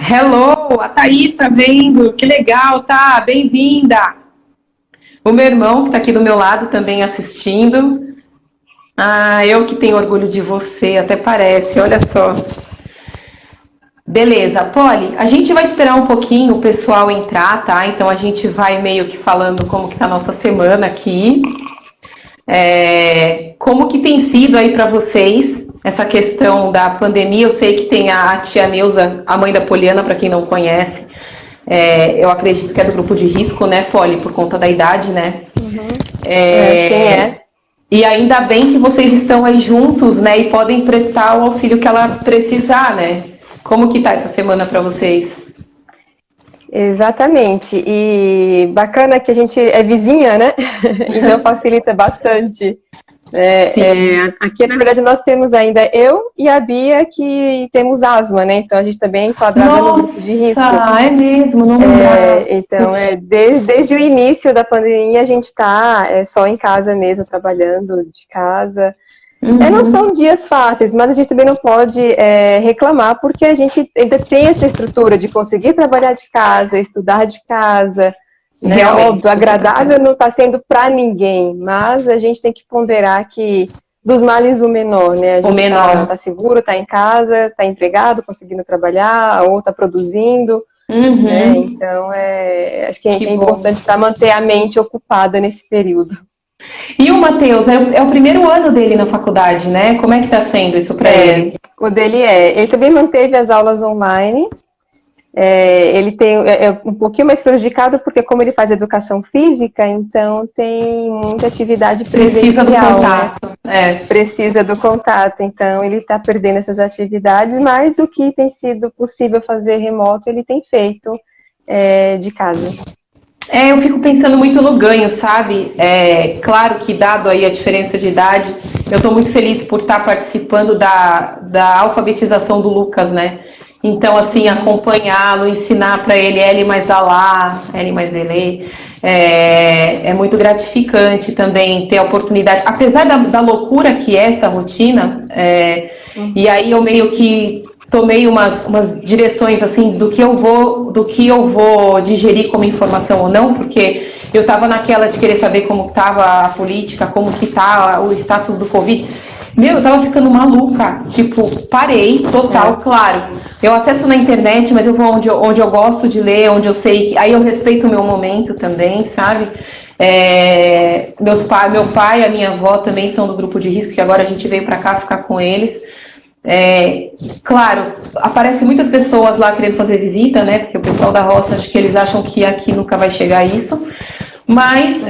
Hello, a Thaís tá vendo? Que legal, tá? Bem-vinda! O meu irmão, que tá aqui do meu lado, também assistindo. Ah, eu que tenho orgulho de você, até parece, olha só. Beleza, Polly, a gente vai esperar um pouquinho o pessoal entrar, tá? Então a gente vai meio que falando como que tá a nossa semana aqui. Como que tem sido aí para vocês essa questão da pandemia? Eu sei que tem a tia Neuza, a mãe da Poliana, para quem não conhece. Eu acredito que é do grupo de risco, né, Polly, por conta da idade, né? Uhum. Sim, É, é. E ainda bem que vocês estão aí juntos, né, e podem prestar o auxílio que ela precisar, né? Como que tá essa semana para vocês? Exatamente. E bacana que a gente é vizinha, né? Então facilita bastante. Sim. Aqui, na verdade, nós temos ainda eu e a Bia que temos asma, né? Então a gente também é enquadrada no grupo de risco. Nossa, é mesmo, não lembrava. Então, desde o início da pandemia a gente está só em casa mesmo, trabalhando de casa. Não são Uhum. dias fáceis, mas a gente também não pode reclamar, porque a gente ainda tem essa estrutura de conseguir trabalhar de casa, estudar de casa, né? Realmente, Óbvio, você tá agradável certo. não está sendo para ninguém, mas a gente tem que ponderar que dos males o menor, né? A O gente menor. tá seguro, está em casa, está empregado, conseguindo trabalhar, ou está produzindo, né? Uhum. Então, acho que Que é bom. importante para manter a mente ocupada nesse período. E o Matheus, é o primeiro ano dele na faculdade, né? Como é que tá sendo isso para ele? O dele ele também manteve as aulas online. Ele tem um pouquinho mais prejudicado porque como ele faz educação física, então tem muita atividade Precisa do presencial, né? contato. É. Precisa do contato, então ele está perdendo essas atividades, mas o que tem sido possível fazer remoto, ele tem feito de casa. Eu fico pensando muito no ganho, sabe? Claro que, dado aí a diferença de idade, eu estou muito feliz por estar participando da alfabetização do Lucas, né? Então, assim, acompanhá-lo, ensinar para ele L mais Alá, L mais Ele, é muito gratificante também ter a oportunidade, apesar da loucura que é essa rotina, e aí eu meio que tomei umas direções assim do que eu vou digerir como informação ou não, porque eu estava naquela de querer saber como estava a política, como que tá o status do Covid. Meu, eu tava ficando maluca, tipo, parei, total, claro. Eu acesso na internet, mas eu vou onde eu gosto de ler, onde eu sei que. Aí eu respeito o meu momento também, sabe? Meu pai e a minha avó também são do grupo de risco, que agora a gente veio pra cá ficar com eles. Claro, aparecem muitas pessoas lá querendo fazer visita, né? Porque o pessoal da roça, acho que eles acham que aqui nunca vai chegar isso. Mas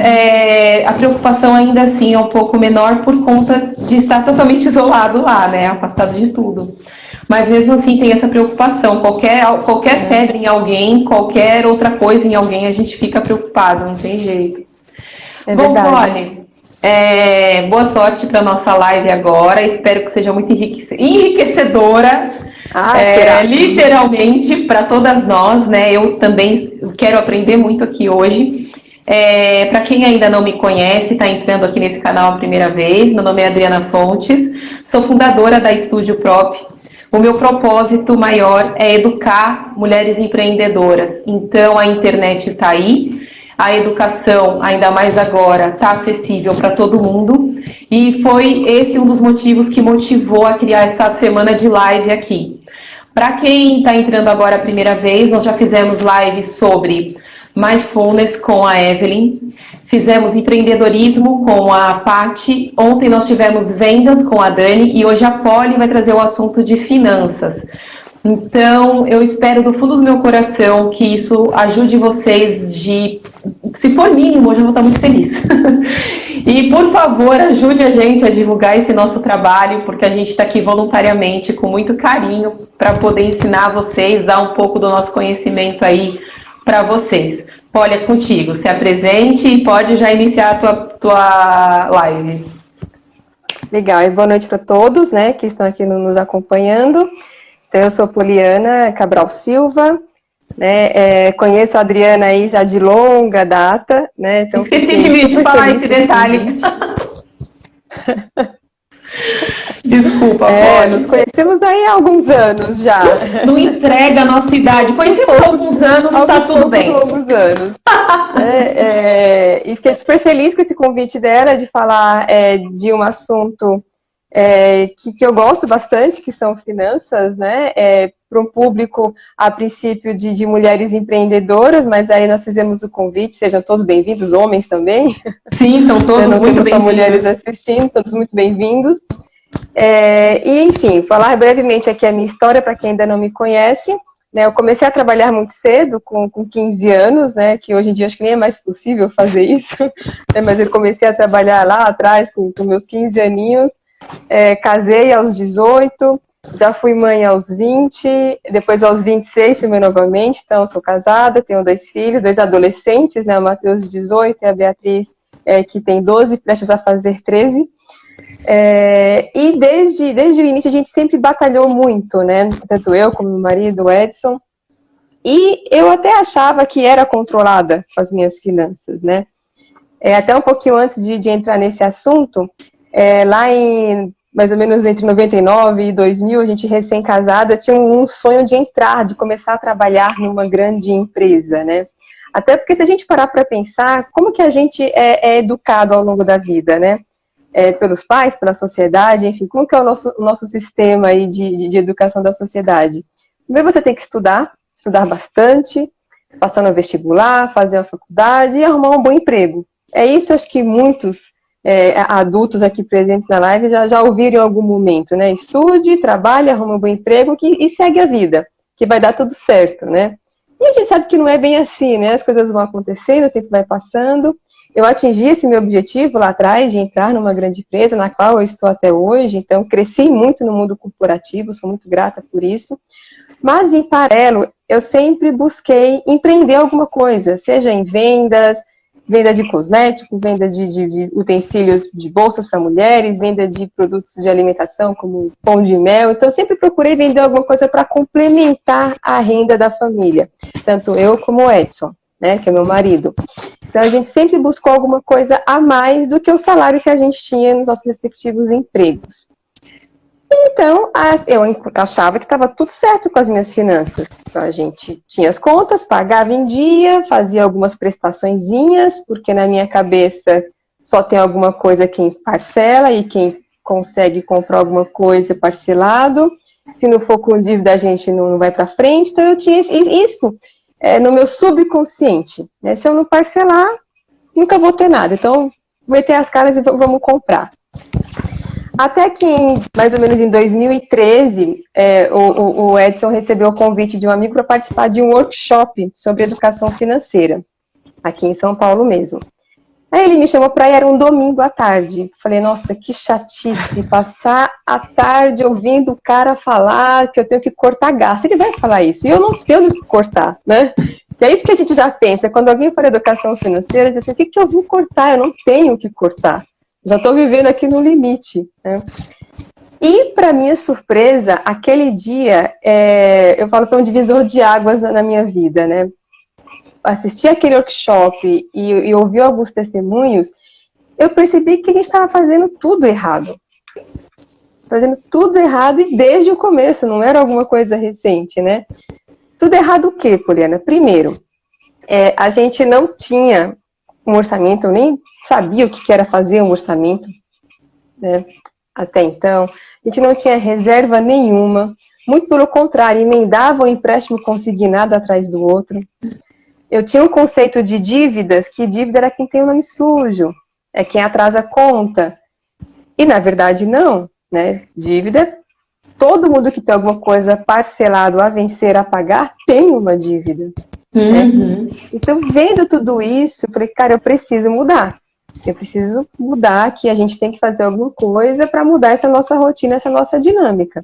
a preocupação ainda assim é um pouco menor por conta de estar totalmente isolado lá, né? Afastado de tudo. Mas mesmo assim tem essa preocupação. Qualquer febre em alguém, qualquer outra coisa em alguém, a gente fica preocupado, não tem jeito. É Bom, verdade. Polly, boa sorte para nossa live agora. Espero que seja muito enriquecedora, Ah, será? literalmente para todas nós, né? Eu também quero aprender muito aqui hoje. Para quem ainda não me conhece, está entrando aqui nesse canal a primeira vez, meu nome é Adriana Fontes, sou fundadora da Estúdio Prop. O meu propósito maior é educar mulheres empreendedoras. Então a internet está aí, a educação, ainda mais agora, está acessível para todo mundo. E foi esse um dos motivos que motivou a criar essa semana de live aqui. Para quem está entrando agora a primeira vez, nós já fizemos lives sobre Mindfulness com a Evelyn, fizemos empreendedorismo com a Paty, ontem nós tivemos vendas com a Dani e hoje a Polly vai trazer o assunto de finanças. Então, eu espero do fundo do meu coração que isso ajude vocês se for mínimo, hoje eu vou estar muito feliz. E, por favor, ajude a gente a divulgar esse nosso trabalho, porque a gente está aqui voluntariamente, com muito carinho, para poder ensinar vocês, dar um pouco do nosso conhecimento aí para vocês. Olha, contigo, se apresente e pode já iniciar a tua live. Legal, e boa noite para todos, né, que estão aqui nos acompanhando. Então, eu sou Poliana Cabral Silva, né, conheço a Adriana aí já de longa data, né, então Esqueci fiquei de super falar feliz esse com esse detalhe. convite. Desculpa, pode. Nos conhecemos aí há alguns anos já. Não entrega a nossa idade. Conhecemos há alguns anos, tá tudo bem. Alguns anos. E fiquei super feliz com esse convite dela de falar de um assunto que eu gosto bastante, que são finanças, né? Para um público, a princípio, de mulheres empreendedoras, mas aí nós fizemos o convite, sejam todos bem-vindos, homens também. Sim, são todos não muito temos só bem-vindos. mulheres assistindo, todos muito bem-vindos. E, enfim, falar brevemente aqui a minha história, para quem ainda não me conhece. Né, eu comecei a trabalhar muito cedo, com 15 anos, né, que hoje em dia acho que nem é mais possível fazer isso, né, mas eu comecei a trabalhar lá atrás, com meus 15 aninhos. Casei aos 18, já fui mãe aos 20, depois aos 26 fui mãe novamente, então sou casada, tenho 2 filhos, 2 adolescentes, né, o Matheus de 18 e a Beatriz, que tem 12, prestes a fazer 13. E desde o início a gente sempre batalhou muito, né, tanto eu como meu marido, o Edson, e eu até achava que era controlada com as minhas finanças, né, até um pouquinho antes de entrar nesse assunto, lá em mais ou menos entre 99 e 2000, a gente recém-casada, tinha um sonho de começar a trabalhar numa grande empresa, né? Até porque se a gente parar para pensar, como que a gente é educado ao longo da vida, né? Pelos pais, pela sociedade, enfim, como que é o nosso sistema aí de educação da sociedade? Primeiro você tem que estudar bastante, passar no vestibular, fazer a faculdade e arrumar um bom emprego. Isso, acho que muitos adultos aqui presentes na live já ouviram em algum momento, né? Estude, trabalhe, arruma um bom emprego e segue a vida, que vai dar tudo certo, né? E a gente sabe que não é bem assim, né? As coisas vão acontecendo, o tempo vai passando. Eu atingi esse meu objetivo lá atrás de entrar numa grande empresa, na qual eu estou até hoje, então cresci muito no mundo corporativo, sou muito grata por isso. Mas, em paralelo, eu sempre busquei empreender alguma coisa, seja em vendas, venda de cosméticos, venda de utensílios de bolsas para mulheres, venda de produtos de alimentação, como pão de mel. Então, eu sempre procurei vender alguma coisa para complementar a renda da família, tanto eu como o Edson, né, que é meu marido. Então, a gente sempre buscou alguma coisa a mais do que o salário que a gente tinha nos nossos respectivos empregos. Então, eu achava que estava tudo certo com as minhas finanças. Então, a gente tinha as contas, pagava em dia, fazia algumas prestaçõezinhas, porque na minha cabeça só tem alguma coisa quem parcela e quem consegue comprar alguma coisa parcelado. Se não for com dívida, a gente não vai para frente. Então, eu tinha isso no meu subconsciente. Né? Se eu não parcelar, nunca vou ter nada. Então, vou meter as caras e vamos comprar. Até que, mais ou menos em 2013, o Edson recebeu o convite de um amigo para participar de um workshop sobre educação financeira, aqui em São Paulo mesmo. Aí ele me chamou para ir, era um domingo à tarde. Falei, nossa, que chatice, passar a tarde ouvindo o cara falar que eu tenho que cortar gasto. Ele vai falar isso, e eu não tenho que cortar, né? E é isso que a gente já pensa, quando alguém fala educação financeira, diz assim, o que eu vou cortar? Eu não tenho que cortar. Já estou vivendo aqui no limite. Né? E, para minha surpresa, aquele dia, eu falo que foi um divisor de águas na minha vida. Né? Assistir aquele workshop e ouvir alguns testemunhos, eu percebi que a gente estava fazendo tudo errado. Fazendo tudo errado e desde o começo, não era alguma coisa recente. Né? Tudo errado o quê, Poliana? Primeiro, a gente não tinha um orçamento, eu nem sabia o que era fazer um orçamento, né? Até então. A gente não tinha reserva nenhuma, muito pelo contrário, emendava o empréstimo consignado atrás do outro. Eu tinha um conceito de dívidas, que dívida era quem tem o nome sujo, é quem atrasa a conta. E, na verdade, não. Né? Dívida, todo mundo que tem alguma coisa parcelado a vencer, a pagar, tem uma dívida. Né? Então, vendo tudo isso, eu falei, cara, eu preciso mudar. Eu preciso mudar, que a gente tem que fazer alguma coisa para mudar essa nossa rotina, essa nossa dinâmica.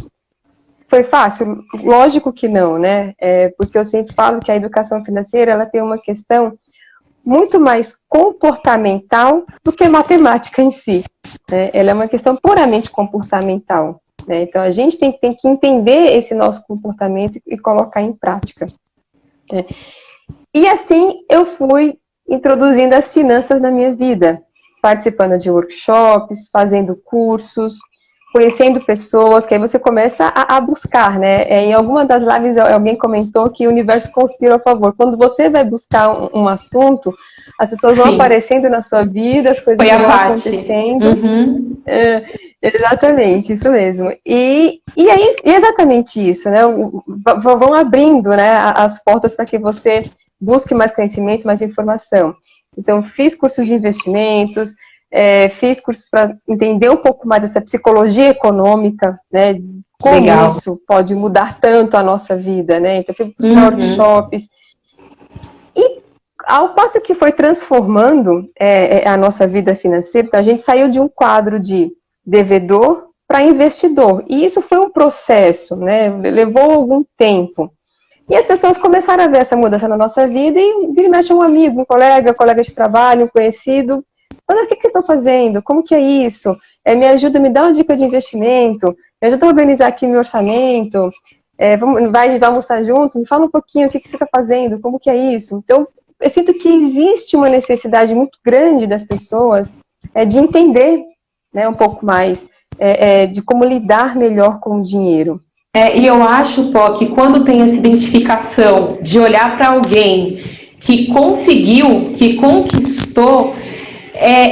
Foi fácil? Lógico que não, né? Porque eu sempre falo que a educação financeira, ela tem uma questão muito mais comportamental do que matemática em si. Né? Ela é uma questão puramente comportamental. Né? Então, a gente tem que entender esse nosso comportamento e colocar em prática. Né? E assim, eu fui introduzindo as finanças na minha vida, participando de workshops, fazendo cursos, conhecendo pessoas, que aí você começa a buscar, né? Em alguma das lives alguém comentou que o universo conspira a favor. Quando você vai buscar um assunto, as pessoas vão aparecendo na sua vida, as coisas vão acontecendo. Uhum. Exatamente, isso mesmo. E é exatamente isso, né? Vão abrindo, né, as portas para que você busque mais conhecimento, mais informação. Então, fiz cursos de investimentos, fiz cursos para entender um pouco mais essa psicologia econômica, né? Como Legal. Isso pode mudar tanto a nossa vida, né? Então, fui para workshops. E ao passo que foi transformando a nossa vida financeira, então a gente saiu de um quadro de devedor para investidor. E isso foi um processo, né? Levou algum tempo. E as pessoas começaram a ver essa mudança na nossa vida e vira e mexe um amigo, um colega de trabalho, um conhecido. Olha, o que vocês estão fazendo? Como que é isso? Me ajuda, me dá uma dica de investimento, me ajuda a organizar aqui meu orçamento, vai almoçar junto, me fala um pouquinho o que você está fazendo, como que é isso? Então, eu sinto que existe uma necessidade muito grande das pessoas de entender, né, um pouco mais de como lidar melhor com o dinheiro. E eu acho, Pó, que quando tem essa identificação de olhar para alguém que conseguiu, que conquistou,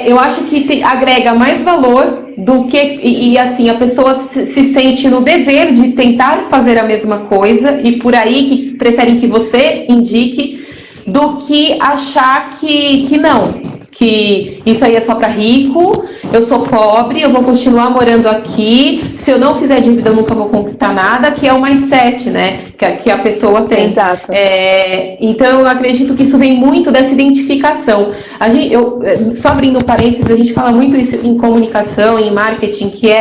eu acho que agrega mais valor do que, e assim, a pessoa se sente no dever de tentar fazer a mesma coisa, e por aí que preferem que você indique, do que achar que não, que isso aí é só para rico, eu sou pobre, eu vou continuar morando aqui, se eu não fizer dívida eu nunca vou conquistar nada, que é o mindset, né, que a pessoa tem. Exato. Então eu acredito que isso vem muito dessa identificação. Só abrindo parênteses, a gente fala muito isso em comunicação, em marketing, que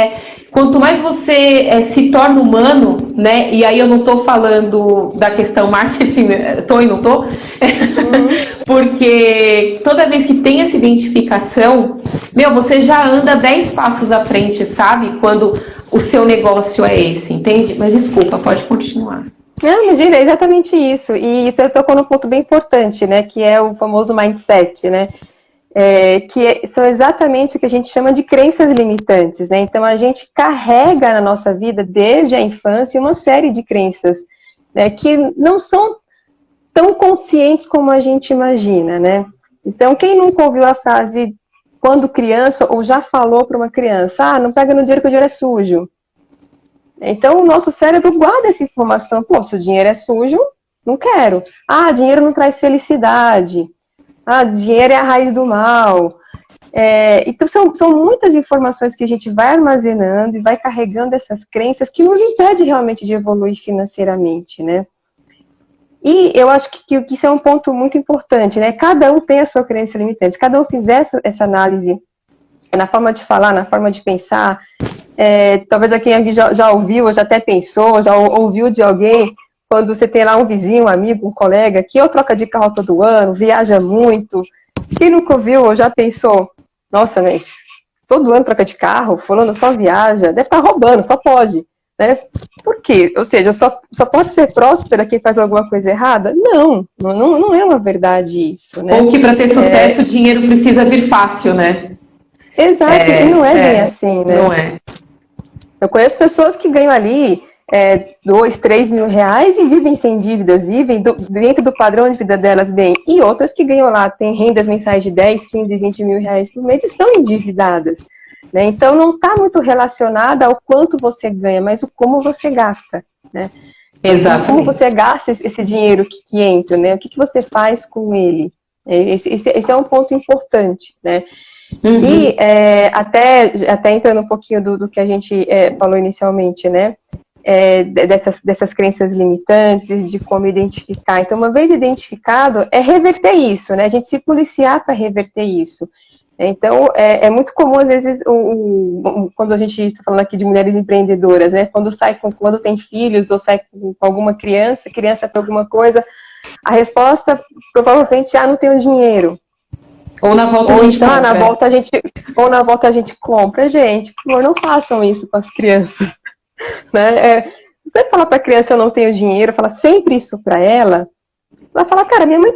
quanto mais você se torna humano, né? E aí eu não estou falando da questão marketing, tô e não tô, porque toda vez que tem essa identificação, você já anda 10 passos à frente, sabe? Quando o seu negócio é esse, entende? Mas desculpa, pode continuar. Não, imagina, é exatamente isso. E você tocou num ponto bem importante, né? Que é o famoso mindset, né? São exatamente o que a gente chama de crenças limitantes, né? Então, a gente carrega na nossa vida, desde a infância, uma série de crenças, né, que não são tão conscientes como a gente imagina, né? Então, quem nunca ouviu a frase, quando criança, ou já falou para uma criança, não pega no dinheiro que o dinheiro é sujo. Então, o nosso cérebro guarda essa informação. Pô, se o dinheiro é sujo, não quero. Dinheiro não traz felicidade. Dinheiro é a raiz do mal. Então, são muitas informações que a gente vai armazenando e vai carregando essas crenças que nos impede realmente de evoluir financeiramente, né? E eu acho que isso é um ponto muito importante, né? Cada um tem a sua crença limitante. Se cada um fizer essa análise na forma de falar, na forma de pensar, talvez aqui já ouviu, ou já até pensou, já ouviu de alguém, quando você tem lá um vizinho, um amigo, um colega, que ou troca de carro todo ano, viaja muito, quem nunca ouviu ou já pensou, nossa, mas todo ano troca de carro, fulano só viaja, deve estar roubando, só pode, né? Por quê? Ou seja, só pode ser próspera quem faz alguma coisa errada? Não é uma verdade isso, né? Ou que para ter sucesso o dinheiro precisa vir fácil, né? Exato, e não é bem assim, né? Não é. Eu conheço pessoas que ganham ali 2, 3 mil reais e vivem sem dívidas, vivem dentro do padrão de vida delas bem. E outras que ganham lá, têm rendas mensais de 10, 15, 20 mil reais por mês e estão endividadas. Né? Então, não está muito relacionada ao quanto você ganha, mas o como você gasta. Né? Exatamente. Como você gasta esse dinheiro que entra, né? O que você faz com ele. Esse é um ponto importante, né? Uhum. E até entrando um pouquinho do que a gente falou inicialmente, né? Dessas crenças limitantes, de como identificar. Então, uma vez identificado, reverter isso, né? A gente se policiar para reverter isso. Então, é muito comum, às vezes, quando a gente está falando aqui de mulheres empreendedoras, né? Quando tem filhos ou sai com alguma criança tem alguma coisa, a resposta provavelmente não tenho dinheiro. Ou na volta a gente compra. Na volta a gente compra. Gente, por favor, não façam isso com as crianças. Né? Você falar para a criança eu não tenho dinheiro, fala sempre isso para ela vai falar, cara, minha mãe,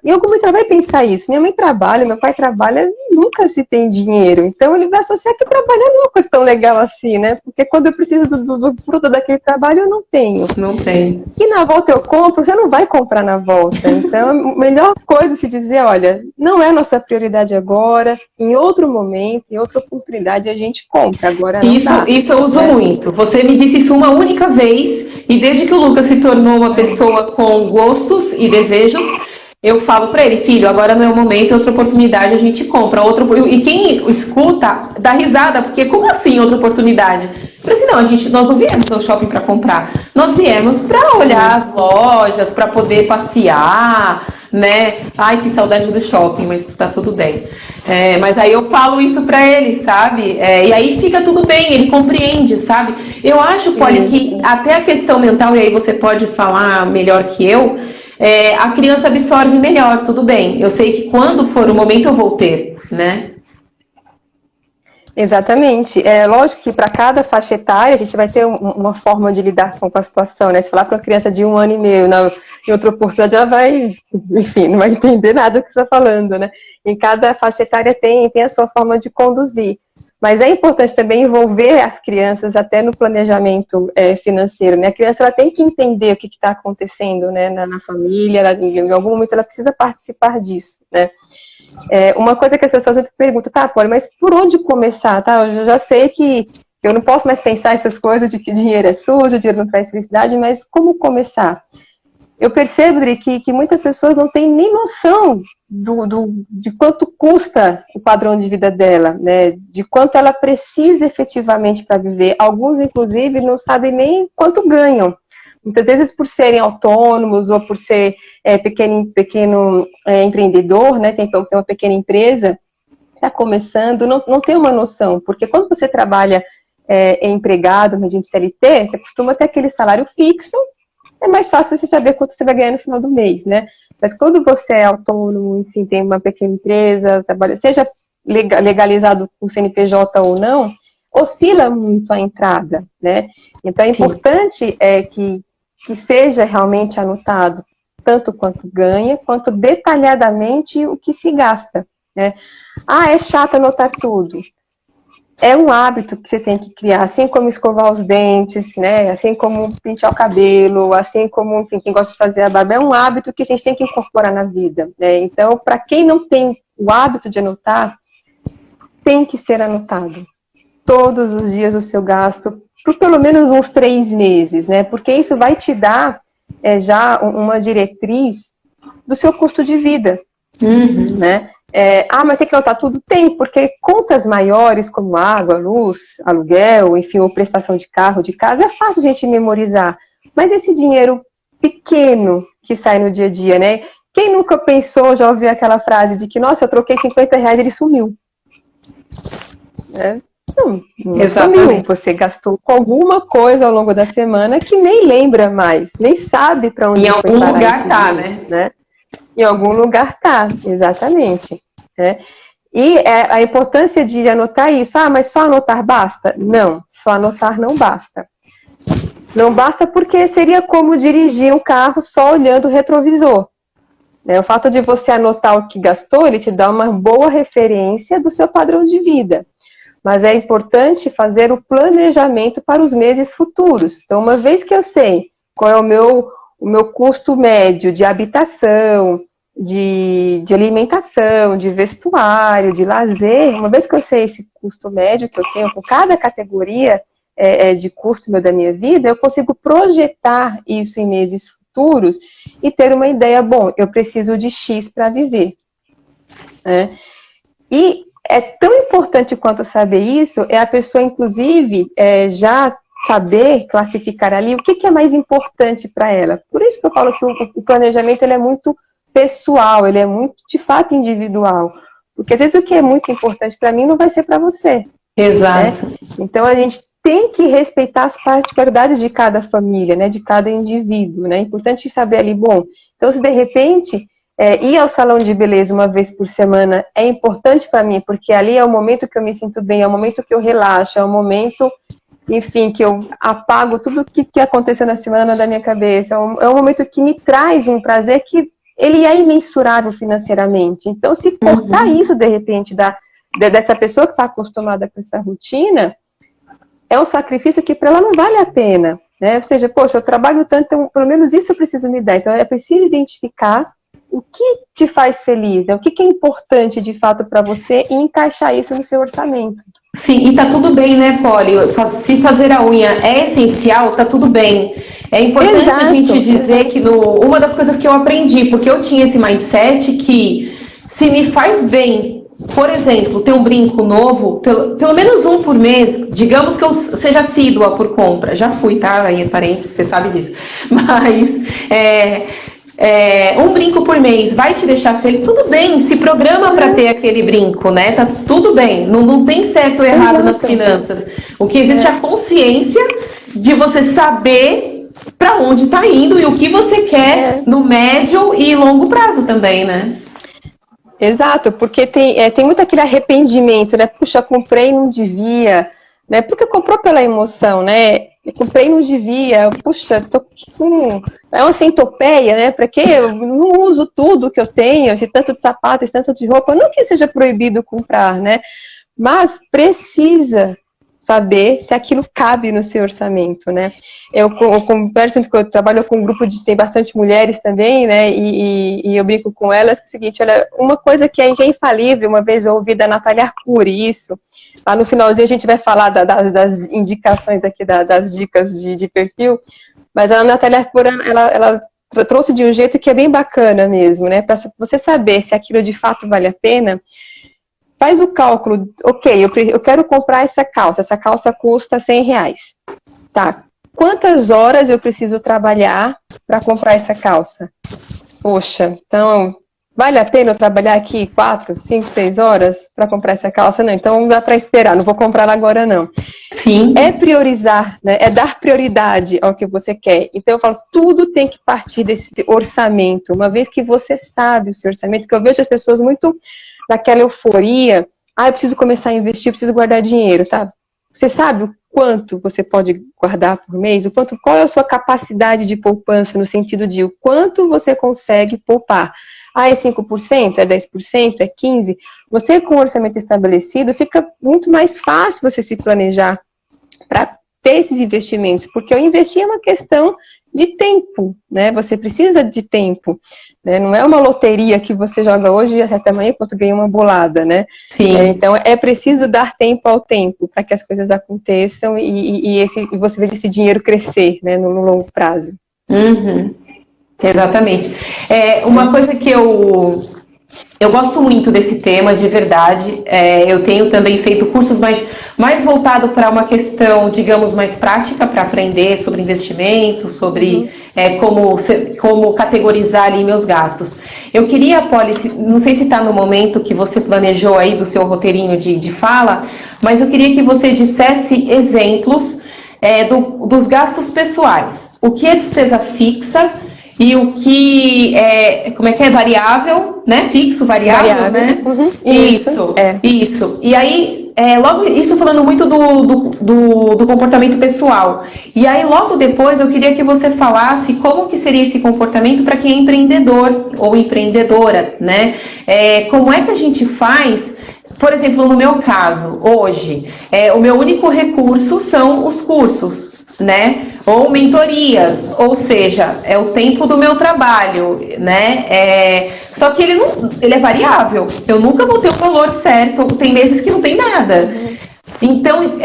em algum momento ela vai pensar isso, minha mãe trabalha, meu pai trabalha, nunca se tem dinheiro. Então ele vai associar que trabalhar não é uma coisa tão legal assim, né? Porque quando eu preciso do fruto daquele trabalho, eu não tenho. Não tem. E na volta eu compro, você não vai comprar na volta. Então, a melhor coisa é se dizer, olha, não é nossa prioridade agora, em outro momento, em outra oportunidade a gente compra, agora não dá. Isso eu uso muito. Você me disse isso uma única vez, e desde que o Lucas se tornou uma pessoa com gostos e desejos, eu falo para ele, filho, agora não é o momento, é outra oportunidade, a gente compra. E quem escuta, dá risada, porque como assim outra oportunidade? Eu falei assim, não, nós não viemos ao shopping para comprar, nós viemos para olhar as lojas, para poder passear, né? Ai, que saudade do shopping, mas tá tudo bem. Mas aí eu falo isso pra ele, sabe? E aí fica tudo bem, ele compreende, sabe? Eu acho, Polly, que até a questão mental, e aí você pode falar melhor que eu, a criança absorve melhor, tudo bem. Eu sei que quando for o momento eu vou ter, né? Exatamente. É lógico que para cada faixa etária a gente vai ter uma forma de lidar com a situação, né? Se falar para uma criança de 1 ano e meio, em outra oportunidade ela vai, enfim, não vai entender nada do que você está falando, né? Em cada faixa etária tem a sua forma de conduzir. Mas é importante também envolver as crianças até no planejamento financeiro, né? A criança ela tem que entender o que está acontecendo, né, na família, em algum momento ela precisa participar disso, né? Uma coisa que as pessoas sempre perguntam, tá, Polly, mas por onde começar, tá? Eu já sei que eu não posso mais pensar essas coisas de que dinheiro é sujo, dinheiro não traz felicidade, mas como começar? Eu percebo, Dri, que muitas pessoas não têm nem noção de quanto custa o padrão de vida dela, né? De quanto ela precisa efetivamente para viver. Alguns, inclusive, não sabem nem quanto ganham. Muitas vezes por serem autônomos ou por ser pequeno empreendedor, né, tem uma pequena empresa, está começando, não tem uma noção, porque quando você trabalha empregado no regime CLT, você costuma ter aquele salário fixo, é mais fácil você saber quanto você vai ganhar no final do mês, né? Mas quando você é autônomo, enfim, tem uma pequena empresa, trabalha, seja legalizado com CNPJ ou não, oscila muito a entrada, né? Então é importante que seja realmente anotado tanto quanto ganha, quanto detalhadamente o que se gasta, né? É chato anotar tudo. É um hábito que você tem que criar, assim como escovar os dentes, né? Assim como pentear o cabelo, assim como, enfim, quem gosta de fazer a barba, é um hábito que a gente tem que incorporar na vida, né? Então, para quem não tem o hábito de anotar, tem que ser anotado todos os dias o seu gasto, por pelo menos uns 3 meses, né? Porque isso vai te dar já uma diretriz do seu custo de vida, né? Mas tem que anotar tudo? Tem, porque contas maiores como água, luz, aluguel, enfim, ou prestação de carro, de casa, é fácil a gente memorizar. Mas esse dinheiro pequeno que sai no dia a dia, né? Quem nunca pensou, já ouviu aquela frase de que, nossa, eu troquei R$50 e ele sumiu? Não sumiu. Você gastou com alguma coisa ao longo da semana que nem lembra mais, nem sabe para onde foi parar. Em algum lugar tá, né? Em algum lugar tá, exatamente. E a importância de anotar isso, mas só anotar basta? Não, só anotar não basta. Não basta porque seria como dirigir um carro só olhando o retrovisor. O fato de você anotar o que gastou, ele te dá uma boa referência do seu padrão de vida. Mas é importante fazer o planejamento para os meses futuros. Então, uma vez que eu sei qual é o meu custo médio de habitação, de alimentação, de vestuário, de lazer, uma vez que eu sei esse custo médio que eu tenho com cada categoria de custo da minha vida, eu consigo projetar isso em meses futuros e ter uma ideia, bom, eu preciso de X para viver. E é tão importante quanto saber isso, a pessoa, inclusive, já saber classificar ali o que é mais importante para ela. Por isso que eu falo que o planejamento ele é muito pessoal, ele é muito, de fato, individual. Porque às vezes o que é muito importante para mim não vai ser para você. Exato. Né? Então a gente tem que respeitar as particularidades de cada família, né, de cada indivíduo. Né? É importante saber ali, bom, então se de repente ir ao salão de beleza uma vez por semana é importante para mim, porque ali é o momento que eu me sinto bem, é o momento que eu relaxo, é o momento, enfim, que eu apago tudo o que aconteceu na semana da minha cabeça, é um momento que me traz um prazer que ele é imensurável financeiramente. Então, se cortar isso, de repente, dessa pessoa que está acostumada com essa rotina, é um sacrifício que para ela não vale a pena, né? Ou seja, poxa, eu trabalho tanto, então pelo menos isso eu preciso me dar. Então é preciso identificar o que te faz feliz, né? O que é importante de fato para você e encaixar isso no seu orçamento. Sim, e tá tudo bem, né, Polly? Se fazer a unha é essencial, tá tudo bem. É importante a gente dizer que uma das coisas que eu aprendi, porque eu tinha esse mindset que se me faz bem, por exemplo, ter um brinco novo, pelo menos um por mês, digamos que eu seja assídua por compra, já fui, tá? Aí, parênteses, você sabe disso. Mas, um brinco por mês vai te deixar feliz, tudo bem, se programa para ter aquele brinco, né? Tá tudo bem, não tem certo ou errado nas finanças. O que existe é a consciência de você saber para onde está indo e o que você quer no médio e longo prazo também, né? Exato, porque tem muito aquele arrependimento, né? Puxa, comprei e não devia, né? Porque comprou pela emoção, né? Eu comprei e não devia, puxa, tô com... É uma centopeia, né? Para quê? Eu não uso tudo que eu tenho, esse tanto de sapato, esse tanto de roupa, não que seja proibido comprar, né? Mas precisa saber se aquilo cabe no seu orçamento, né? Eu converso, eu trabalho com um grupo tem bastante mulheres também, né? E eu brinco com elas que é o seguinte, olha, uma coisa que é infalível, uma vez eu ouvi da Natália Arcuri isso, lá no finalzinho a gente vai falar das indicações aqui, das dicas de perfil, mas a Natália Arcuri, ela trouxe de um jeito que é bem bacana mesmo, né? Para você saber se aquilo de fato vale a pena. Faz o cálculo, ok, eu quero comprar essa calça custa R$100. Tá, quantas horas eu preciso trabalhar para comprar essa calça? Poxa, então, vale a pena eu trabalhar aqui 4, 5, 6 horas para comprar essa calça? Não, então não dá para esperar, não vou comprar ela agora não. Sim. É priorizar, né? É dar prioridade ao que você quer. Então eu falo, tudo tem que partir desse orçamento. Uma vez que você sabe o seu orçamento, que eu vejo as pessoas muito naquela euforia, eu preciso começar a investir, preciso guardar dinheiro, tá? Você sabe o quanto você pode guardar por mês? Qual é a sua capacidade de poupança, no sentido de o quanto você consegue poupar? É 5%, é 10%, é 15%? Você, com o orçamento estabelecido, fica muito mais fácil você se planejar para ter esses investimentos, porque eu investir é uma questão de tempo, né? Você precisa de tempo, né? Não é uma loteria que você joga hoje e acerta amanhã enquanto ganha uma bolada, né? Sim. Então é preciso dar tempo ao tempo para que as coisas aconteçam e você veja esse dinheiro crescer, né, no longo prazo. Uhum. Exatamente. Uma coisa que eu gosto muito desse tema, de verdade. Eu tenho também feito cursos mais voltado para uma questão, digamos, mais prática, para aprender sobre investimento, sobre como categorizar ali meus gastos. Eu queria, Polly, não sei se está no momento que você planejou aí do seu roteirinho de fala, mas eu queria que você dissesse exemplos dos gastos pessoais. O que é despesa fixa e o que é variável, né? Fixo, variável, né? Uhum. Isso. E aí, logo isso falando muito do comportamento pessoal. E aí, logo depois, eu queria que você falasse como que seria esse comportamento para quem é empreendedor ou empreendedora, né? Como é que a gente faz... Por exemplo, no meu caso, hoje, o meu único recurso são os cursos, né? Ou mentorias, ou seja, é o tempo do meu trabalho, né? Só que ele é variável. Eu nunca vou ter o valor certo. Tem meses que não tem nada. Então,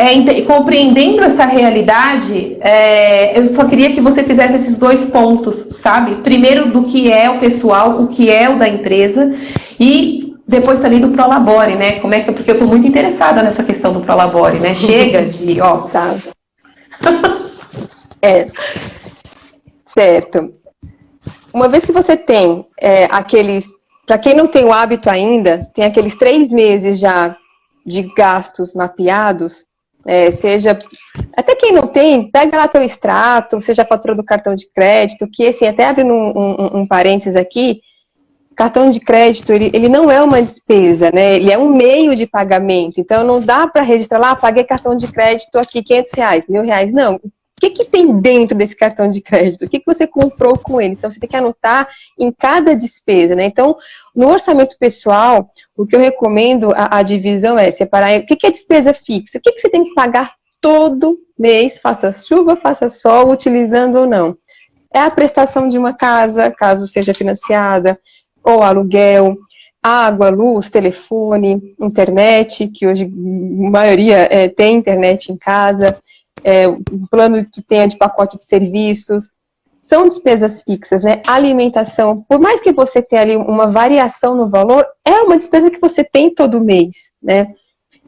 compreendendo essa realidade, eu só queria que você fizesse esses 2 pontos, sabe? Primeiro, do que é o pessoal, o que é o da empresa, e depois também do Prolabore, né? Porque eu estou muito interessada nessa questão do Prolabore, né? Chega de, Tá. Certo. Uma vez que você tem para quem não tem o hábito ainda, tem aqueles 3 meses já de gastos mapeados, seja, até quem não tem, pega lá teu extrato, seja a fatura do cartão de crédito, que assim, até abrindo um parênteses aqui, cartão de crédito, ele não é uma despesa, né? Ele é um meio de pagamento. Então, não dá para registrar lá, paguei cartão de crédito aqui, R$500, R$1.000. Não. que tem dentro desse cartão de crédito? O que você comprou com ele? Então, você tem que anotar em cada despesa, né? Então, no orçamento pessoal, o que eu recomendo, a divisão é separar o que é despesa fixa, o que você tem que pagar todo mês, faça chuva, faça sol, utilizando ou não. É a prestação de uma casa, caso seja financiada, ou aluguel, água, luz, telefone, internet, que hoje a maioria tem internet em casa, um plano que tenha de pacote de serviços, são despesas fixas, né? Alimentação, por mais que você tenha ali uma variação no valor, é uma despesa que você tem todo mês, né?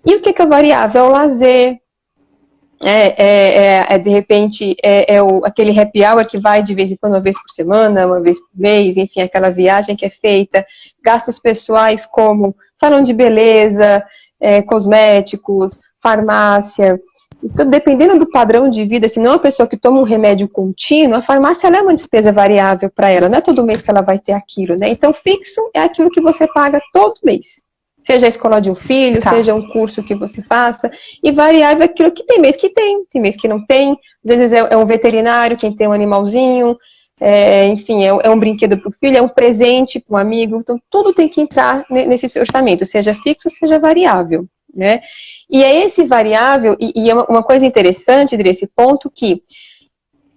E o que é variável? É o lazer, de repente, aquele happy hour que vai de vez em quando, uma vez por semana, uma vez por mês, enfim, aquela viagem que é feita, gastos pessoais como salão de beleza, cosméticos, farmácia. Então, dependendo do padrão de vida, se não é uma pessoa que toma um remédio contínuo, a farmácia ela é uma despesa variável para ela, não é todo mês que ela vai ter aquilo, né? Então, fixo é aquilo que você paga todo mês. Seja a escola de um filho, seja um curso que você faça, e variável é aquilo que tem mês que tem mês que não tem, às vezes é um veterinário, quem tem um animalzinho, enfim, é um brinquedo para o filho, é um presente para um amigo, então tudo tem que entrar nesse orçamento, seja fixo, seja variável, né? E é esse variável, e é uma coisa interessante desse ponto, que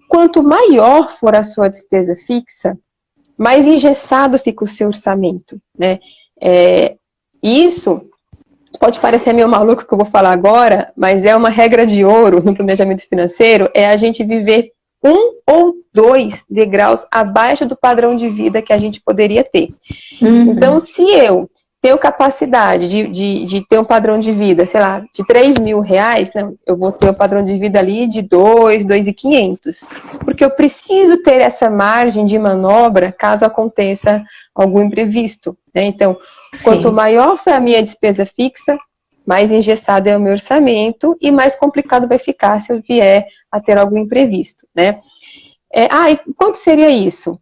quanto maior for a sua despesa fixa, mais engessado fica o seu orçamento, né? Isso pode parecer meio maluco que eu vou falar agora, mas é uma regra de ouro no planejamento financeiro, é a gente viver 1 ou 2 degraus abaixo do padrão de vida que a gente poderia ter. Uhum. Então, se eu tenho capacidade de ter um padrão de vida, sei lá, de R$3.000, não, eu vou ter um padrão de vida ali de 2.500, porque eu preciso ter essa margem de manobra caso aconteça algum imprevisto, né? Então, quanto maior for a minha despesa fixa, mais engessado é o meu orçamento e mais complicado vai ficar se eu vier a ter algum imprevisto, né? E quanto seria isso?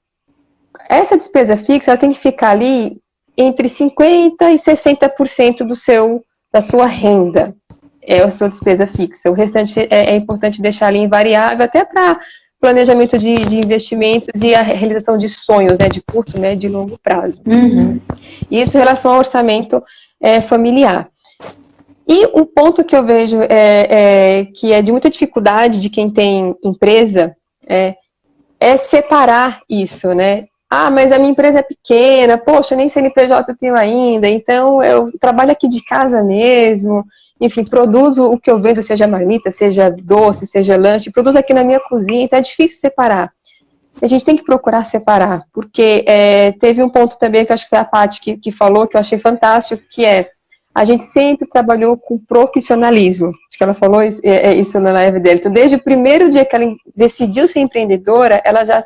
Essa despesa fixa ela tem que ficar ali entre 50% e 60% da sua renda. É a sua despesa fixa. O restante é importante deixar ali em variável, até para planejamento de investimentos e a realização de sonhos, né, de curto, médio e longo prazo. Uhum. Isso em relação ao orçamento familiar. E um ponto que eu vejo que é de muita dificuldade de quem tem empresa é separar isso, né? Ah, mas a minha empresa é pequena, poxa, nem CNPJ eu tenho ainda, então eu trabalho aqui de casa mesmo, enfim, produzo o que eu vendo, seja marmita, seja doce, seja lanche, produzo aqui na minha cozinha, então é difícil separar. A gente tem que procurar separar, porque teve um ponto também que acho que foi a Paty que falou, que eu achei fantástico, que a gente sempre trabalhou com profissionalismo. Acho que ela falou isso na live dela. Então, desde o primeiro dia que ela decidiu ser empreendedora, ela já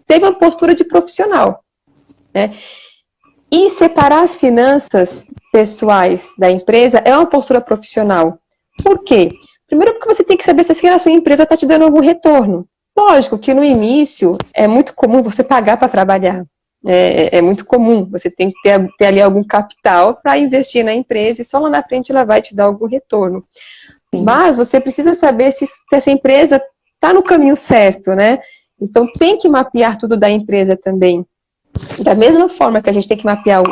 teve uma postura de profissional, né? E separar as finanças pessoais da empresa é uma postura profissional. Por quê? Primeiro porque você tem que saber se a sua empresa está te dando algum retorno. Lógico que no início é muito comum você pagar para trabalhar. É muito comum, você tem que ter ali algum capital para investir na empresa e só lá na frente ela vai te dar algum retorno. Sim. Mas você precisa saber se essa empresa está no caminho certo, né? Então tem que mapear tudo da empresa também. Da mesma forma que a gente tem que mapear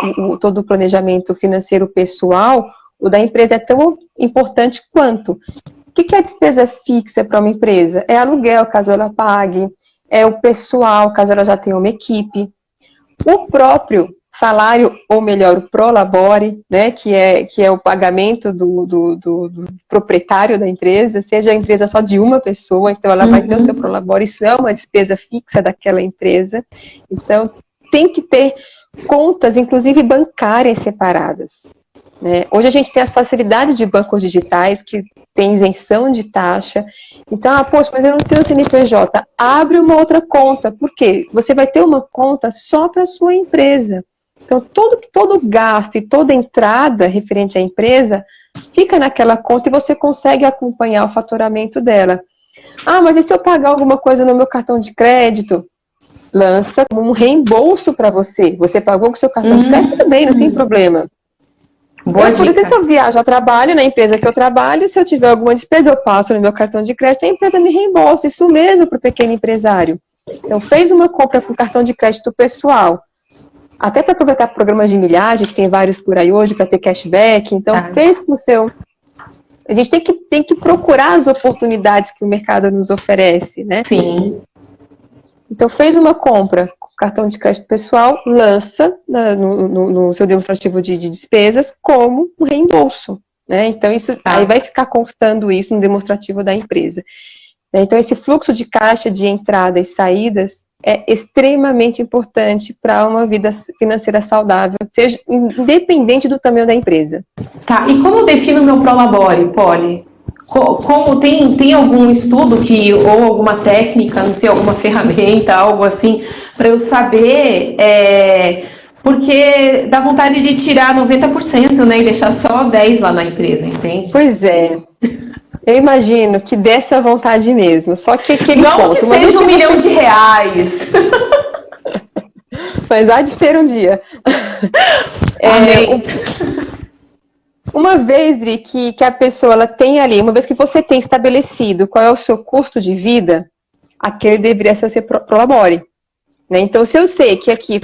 todo o planejamento financeiro pessoal, o da empresa é tão importante quanto. O que é a despesa fixa para uma empresa? É aluguel, caso ela pague, é o pessoal, caso ela já tenha uma equipe, o próprio salário, ou melhor, o prolabore, né, que é o pagamento do proprietário da empresa, seja a empresa só de uma pessoa, então ela vai ter o seu prolabore, isso é uma despesa fixa daquela empresa, então tem que ter contas, inclusive bancárias separadas, né? Hoje a gente tem as facilidades de bancos digitais, que tem isenção de taxa, então, poxa, mas eu não tenho CNPJ, abre uma outra conta, por quê? Você vai ter uma conta só para a sua empresa. Então, todo gasto e toda entrada referente à empresa fica naquela conta e você consegue acompanhar o faturamento dela. Ah, mas e se eu pagar alguma coisa no meu cartão de crédito? Lança como um reembolso para você. Você pagou com o seu cartão de crédito, tudo bem, não tem problema. Boa Por dica. exemplo, se eu viajo ao trabalho, na empresa que eu trabalho, se eu tiver alguma despesa, eu passo no meu cartão de crédito, a empresa me reembolsa. Isso mesmo para o pequeno empresário. Então, fez uma compra com cartão de crédito pessoal, até para aproveitar programas de milhagem, que tem vários por aí hoje, para ter cashback. Então, fez com o seu... A gente tem que procurar as oportunidades que o mercado nos oferece, né? Sim. Então, fez uma compra com cartão de crédito pessoal, lança no seu demonstrativo de despesas como um reembolso, né? Então, isso aí vai ficar constando isso no demonstrativo da empresa. Então, esse fluxo de caixa de entrada e saídas é extremamente importante para uma vida financeira saudável, seja independente do tamanho da empresa. Tá, e como eu defino o meu Prolabore, Poli? Como tem algum estudo ou alguma técnica, não sei, alguma ferramenta, algo assim, para eu saber, porque dá vontade de tirar 90%, né, e deixar só 10% lá na empresa, entende? Pois é. Eu imagino que dessa vontade mesmo, só que aquele não ponto... que seja R$1 milhão. Mas há de ser um dia. Uma vez, Dri, que a pessoa ela tem ali, uma vez que você tem estabelecido qual é o seu custo de vida, aquele deveria ser o seu Prolabore. Né? Então, se eu sei que aqui,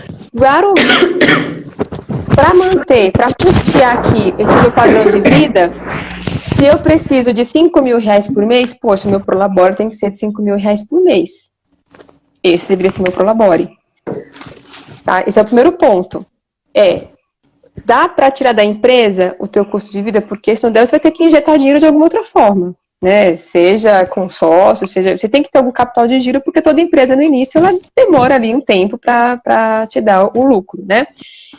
para manter, para custear aqui esse meu padrão de vida, se eu preciso de R$5.000 por mês, poxa, meu Prolabore tem que ser de R$5.000 por mês. Esse deveria ser meu Prolabore. Tá? Esse é o primeiro ponto. Dá para tirar da empresa o teu custo de vida, porque senão você vai ter que injetar dinheiro de alguma outra forma, né? Seja com sócio, você tem que ter algum capital de giro, porque toda empresa no início ela demora ali um tempo para te dar o lucro, né?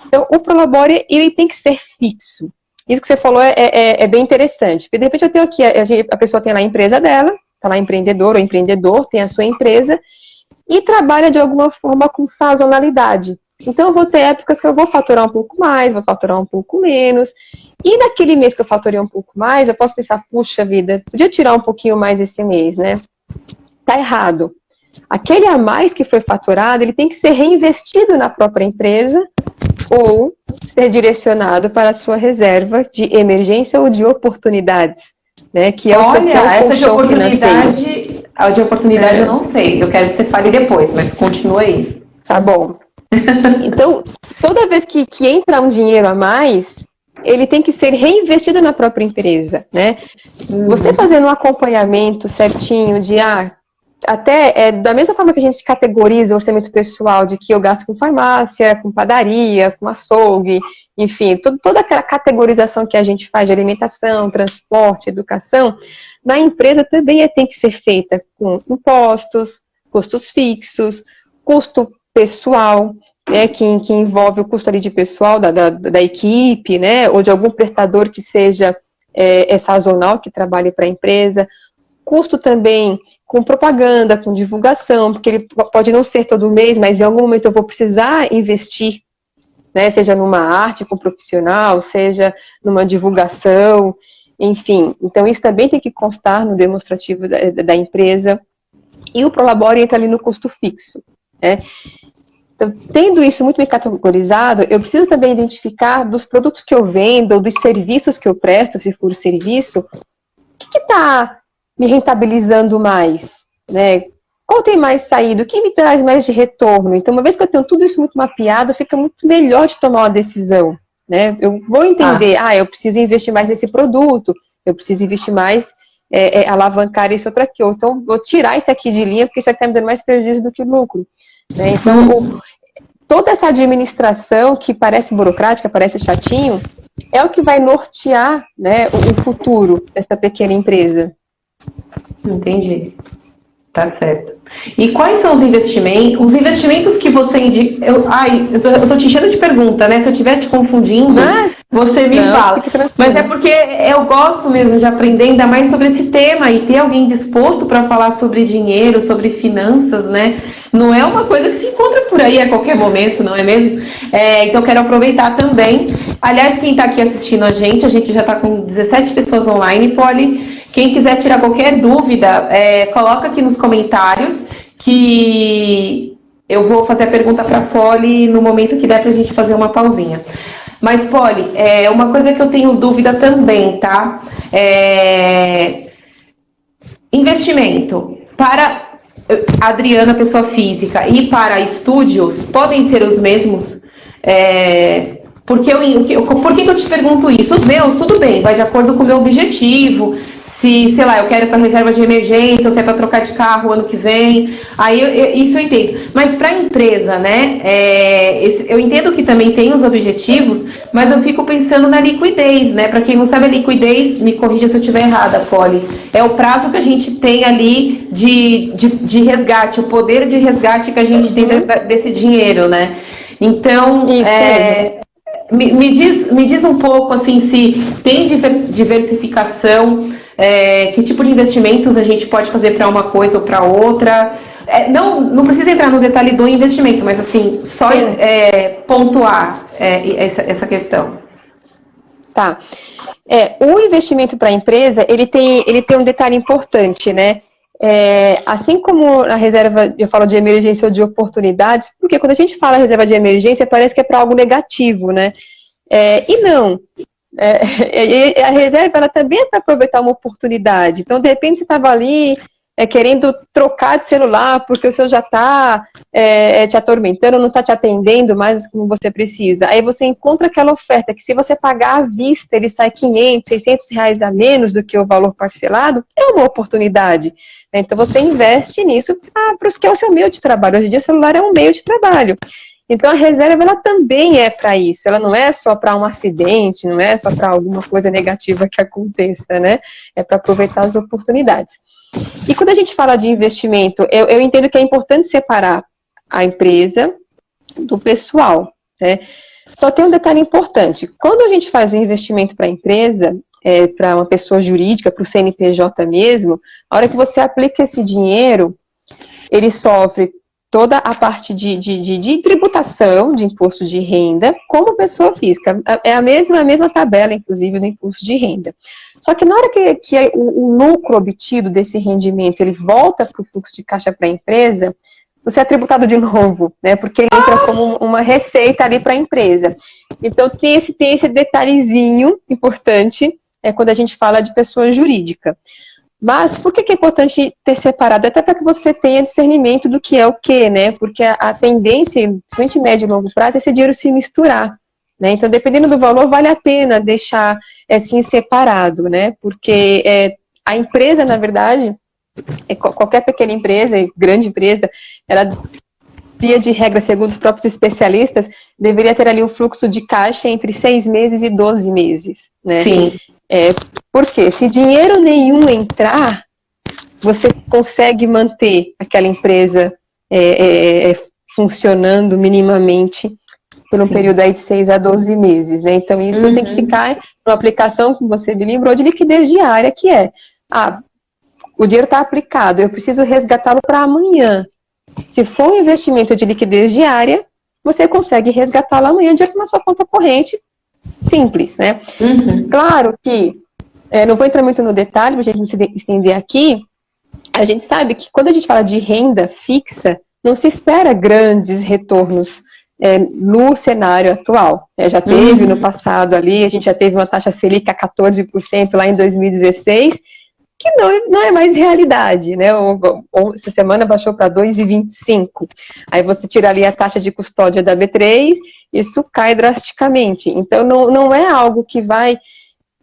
Então, o Prolabore, ele tem que ser fixo. Isso que você falou é bem interessante, porque de repente eu tenho aqui, a pessoa tem lá a empresa dela, tá lá empreendedor ou empreendedor, tem a sua empresa, e trabalha de alguma forma com sazonalidade. Então, eu vou ter épocas que eu vou faturar um pouco mais, vou faturar um pouco menos. E naquele mês que eu faturei um pouco mais, eu posso pensar, puxa vida, podia tirar um pouquinho mais esse mês, né? Tá errado. Aquele a mais que foi faturado, ele tem que ser reinvestido na própria empresa ou ser direcionado para a sua reserva de emergência ou de oportunidades, né? Que é o seu colchão financeiro. A de oportunidade eu não sei, eu quero que você fale depois, mas continua aí. Tá bom. Então, toda vez que entra um dinheiro a mais, ele tem que ser reinvestido na própria empresa, né? Você fazendo um acompanhamento certinho de, da mesma forma que a gente categoriza o orçamento pessoal de que eu gasto com farmácia, com padaria, com açougue, enfim, toda aquela categorização que a gente faz de alimentação, transporte, educação, na empresa também tem que ser feita com impostos, custos fixos, custo pessoal, né, que envolve o custo ali de pessoal da equipe, né, ou de algum prestador que seja sazonal, que trabalhe para a empresa. Custo também com propaganda, com divulgação, porque ele pode não ser todo mês, mas em algum momento eu vou precisar investir, né, seja numa arte com profissional, seja numa divulgação, enfim. Então, isso também tem que constar no demonstrativo da empresa. E o Prolabore entra ali no custo fixo, né? Então, tendo isso muito bem categorizado, eu preciso também identificar dos produtos que eu vendo, ou dos serviços que eu presto, se for serviço, o que está me rentabilizando mais, né? Qual tem mais saído? O que me traz mais de retorno? Então, uma vez que eu tenho tudo isso muito mapeado, fica muito melhor de tomar uma decisão, né? Eu vou entender, eu preciso investir mais nesse produto, eu preciso investir mais, alavancar esse outro aqui, ou então vou tirar esse aqui de linha, porque isso aqui está me dando mais prejuízo do que lucro. Né? Então, toda essa administração que parece burocrática, parece chatinho, é o que vai nortear, né, o futuro dessa pequena empresa. Entendi. Tá certo. E quais são os investimentos? Os investimentos que você indica... eu tô te enchendo de pergunta, né? Se eu estiver te confundindo, você me fala. Mas é porque eu gosto mesmo de aprender ainda mais sobre esse tema e ter alguém disposto para falar sobre dinheiro, sobre finanças, né? Não é uma coisa que se encontra por aí a qualquer momento, não é mesmo? Então eu quero aproveitar também. Aliás, quem está aqui assistindo a gente já está com 17 pessoas online, Poli. Quem quiser tirar qualquer dúvida, coloca aqui nos comentários que eu vou fazer a pergunta para a Poli no momento que der para a gente fazer uma pausinha. Mas, Poli, uma coisa que eu tenho dúvida também, tá? Investimento para a Adriana, pessoa física, e para estúdios, podem ser os mesmos? Por que eu te pergunto isso? Os meus, tudo bem, vai de acordo com o meu objetivo. Se, sei lá, eu quero para reserva de emergência, ou se é para trocar de carro ano que vem, aí isso eu entendo. Mas para a empresa, né, eu entendo que também tem os objetivos, mas eu fico pensando na liquidez, né? Para quem não sabe, a liquidez, me corrija se eu estiver errada, Poli, é o prazo que a gente tem ali de resgate, o poder de resgate que a gente tem desse dinheiro, né? Então, me diz um pouco assim, se tem diversificação, que tipo de investimentos a gente pode fazer para uma coisa ou para outra. Não precisa entrar no detalhe do investimento, mas assim, só pontuar essa questão. Tá. O investimento para a empresa, ele tem um detalhe importante, né? Assim como a reserva, eu falo de emergência ou de oportunidades, porque quando a gente fala reserva de emergência, parece que é para algo negativo, né? E não. A reserva, ela também é para aproveitar uma oportunidade. Então, de repente, você estava ali querendo trocar de celular porque o seu já está te atormentando, não está te atendendo mais como você precisa. Aí você encontra aquela oferta que, se você pagar à vista, ele sai 500, 600 reais a menos do que o valor parcelado, é uma oportunidade. Então, você investe nisso para os que é o seu meio de trabalho. Hoje em dia, o celular é um meio de trabalho. Então, a reserva, ela também é para isso. Ela não é só para um acidente, não é só para alguma coisa negativa que aconteça, né? É para aproveitar as oportunidades. E quando a gente fala de investimento, eu entendo que é importante separar a empresa do pessoal, né? Só tem um detalhe importante. Quando a gente faz um investimento para a empresa, para uma pessoa jurídica, para o CNPJ mesmo, a hora que você aplica esse dinheiro, ele sofre toda a parte de tributação, de imposto de renda, como pessoa física. É a mesma tabela, inclusive, do imposto de renda. Só que na hora que o lucro obtido desse rendimento, ele volta para o fluxo de caixa para a empresa, você é tributado de novo, né? Porque ele entra como uma receita ali para a empresa. Então, tem esse detalhezinho importante quando a gente fala de pessoa jurídica. Mas por que é importante ter separado? Até para que você tenha discernimento do que é o que, né? Porque a tendência, principalmente em médio e longo prazo, é esse dinheiro se misturar, né? Então, dependendo do valor, vale a pena deixar assim separado, né? Porque a empresa, na verdade, qualquer pequena empresa e grande empresa, ela, via de regra, segundo os próprios especialistas, deveria ter ali um fluxo de caixa entre 6 meses e 12 meses, né? Sim. Porque se dinheiro nenhum entrar, você consegue manter aquela empresa funcionando minimamente por um período aí de 6 a 12 meses, né? Então, isso tem que ficar numa aplicação, como você me lembrou, de liquidez diária, que o dinheiro está aplicado, eu preciso resgatá-lo para amanhã. Se for um investimento de liquidez diária, você consegue resgatá-lo amanhã direto na sua conta corrente, simples, né? Claro que, não vou entrar muito no detalhe, para a gente não se estender aqui, a gente sabe que quando a gente fala de renda fixa, não se espera grandes retornos no cenário atual. Já teve no passado ali, a gente já teve uma taxa Selic a 14% lá em 2016, que não é mais realidade, né? Essa semana baixou para 2,25. Aí você tira ali a taxa de custódia da B3, isso cai drasticamente. Então, não é algo que vai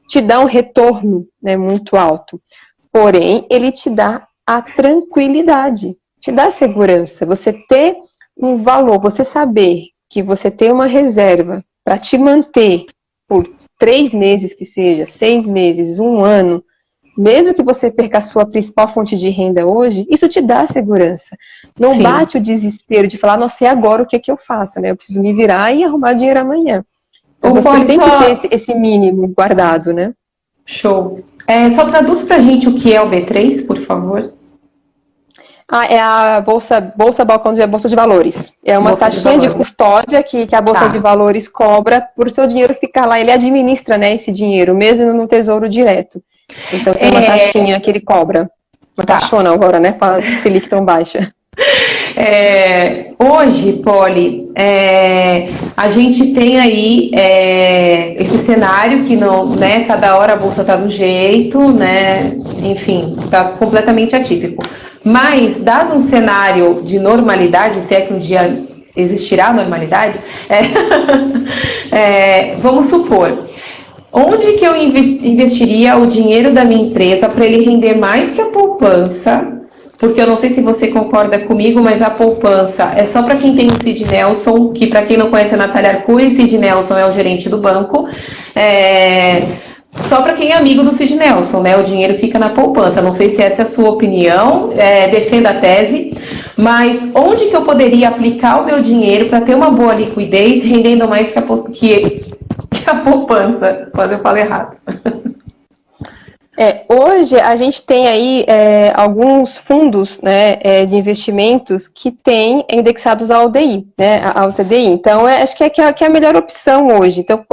te dar um retorno, né, muito alto. Porém, ele te dá a tranquilidade, te dá segurança. Você ter um valor, você saber que você tem uma reserva para te manter por 3 meses que seja, 6 meses, 1 ano, mesmo que você perca a sua principal fonte de renda hoje, isso te dá segurança. Não bate o desespero de falar, nossa, e agora o que eu faço? Né? Eu preciso me virar e arrumar dinheiro amanhã. Então você tem que ter esse mínimo guardado, né? Show. Só traduz pra gente o que é o B3, por favor. É a bolsa balcão de bolsa de valores. É uma taxinha de custódia que a bolsa de valores cobra por seu dinheiro ficar lá. Ele administra, né, esse dinheiro, mesmo no tesouro direto. Então tem uma taxinha que ele cobra. Uma taxona agora, né, com a Selic tão baixa. Hoje, Poli, a gente tem aí esse cenário que não, né, cada hora a bolsa está do jeito, né, enfim, está completamente atípico. Mas, dado um cenário de normalidade, se é que um dia existirá normalidade, vamos supor, onde que eu investiria o dinheiro da minha empresa para ele render mais que a poupança? Porque eu não sei se você concorda comigo, mas a poupança é só para quem tem o Cid Nelson, que para quem não conhece a Natália Arcuri, Cid Nelson é o gerente do banco, só para quem é amigo do Cid Nelson, né? O dinheiro fica na poupança. Não sei se essa é a sua opinião, defenda a tese, mas onde que eu poderia aplicar o meu dinheiro para ter uma boa liquidez, rendendo mais que a poupança? Quase eu falo errado. Hoje a gente tem aí alguns fundos, né, de investimentos que têm indexados ao DI, né, ao CDI. Então, acho que é a melhor opção hoje. Então,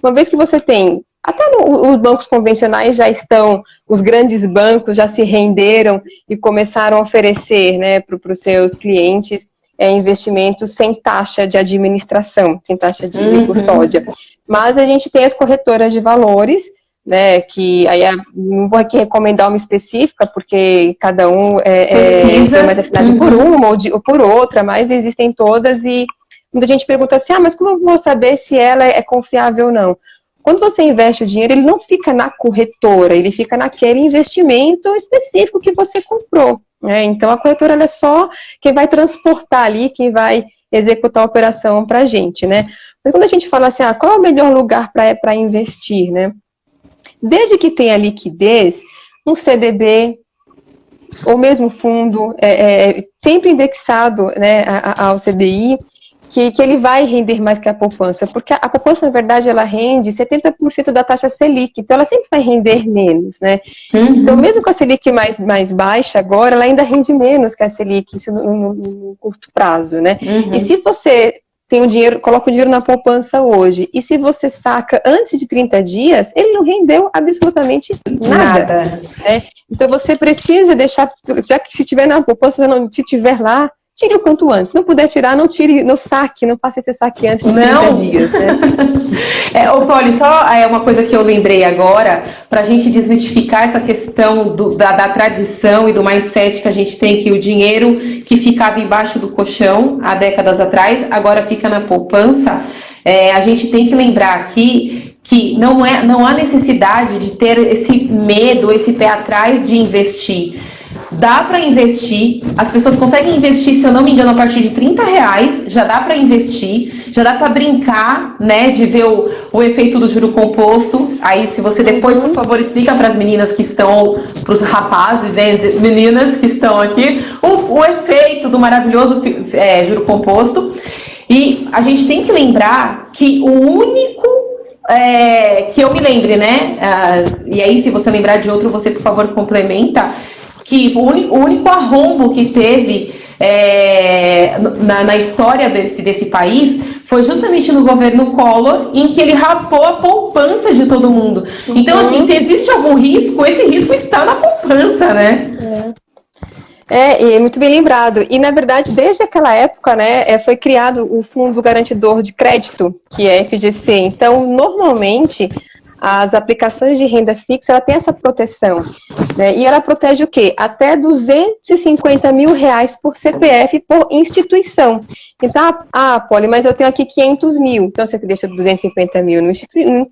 uma vez que você tem, até os bancos convencionais já estão, os grandes bancos já se renderam e começaram a oferecer, né, para os seus clientes investimentos sem taxa de administração, sem taxa de custódia. Mas a gente tem as corretoras de valores, né, que aí não vou aqui recomendar uma específica, porque cada um tem mais afinidade por uma ou por outra, mas existem todas, e muita gente pergunta assim, mas como eu vou saber se ela é confiável ou não? Quando você investe o dinheiro, ele não fica na corretora, ele fica naquele investimento específico que você comprou, né? Então a corretora ela é só quem vai transportar ali, quem vai executar a operação para a gente, né? Mas quando a gente fala assim, qual é o melhor lugar para investir, né? Desde que tenha liquidez, um CDB, ou mesmo fundo, sempre indexado, né, ao CDI, que ele vai render mais que a poupança, porque a poupança, na verdade, ela rende 70% da taxa Selic, então ela sempre vai render menos, né? Então, mesmo com a Selic mais baixa agora, ela ainda rende menos que a Selic, isso no curto prazo, né? E se você tem o dinheiro, coloca o dinheiro na poupança hoje, e se você saca antes de 30 dias, ele não rendeu absolutamente nada. Né? Então você precisa deixar, já que se tiver na poupança, se tiver lá, tire o quanto antes. Não puder tirar, não tire no saque, não faça esse saque antes de 30 dias. Né? Poli, só uma coisa que eu lembrei agora, para a gente desmistificar essa questão da tradição e do mindset que a gente tem, que o dinheiro que ficava embaixo do colchão há décadas atrás, agora fica na poupança. A gente tem que lembrar aqui que não há necessidade de ter esse medo, esse pé atrás de investir. Dá para investir, as pessoas conseguem investir, se eu não me engano, a partir de R$30, já dá para investir, já dá para brincar, né, de ver o efeito do juro composto. Aí, se você depois, por favor, explica para as meninas que estão, para os rapazes, né, meninas que estão aqui, o efeito do maravilhoso juro composto. E a gente tem que lembrar que o único que eu me lembre, né, e aí se você lembrar de outro, você, por favor, complementa, que o único arrombo que teve na história desse país foi justamente no governo Collor, em que ele rapou a poupança de todo mundo. Então, assim, se existe algum risco, esse risco está na poupança, né? E muito bem lembrado. E, na verdade, desde aquela época, né, foi criado o Fundo Garantidor de Crédito, que é FGC. Então, normalmente, as aplicações de renda fixa, ela tem essa proteção, né? E ela protege o quê? Até R$250 mil por CPF por instituição. Então, Poli, mas eu tenho aqui 500 mil, então você deixa 250 mil num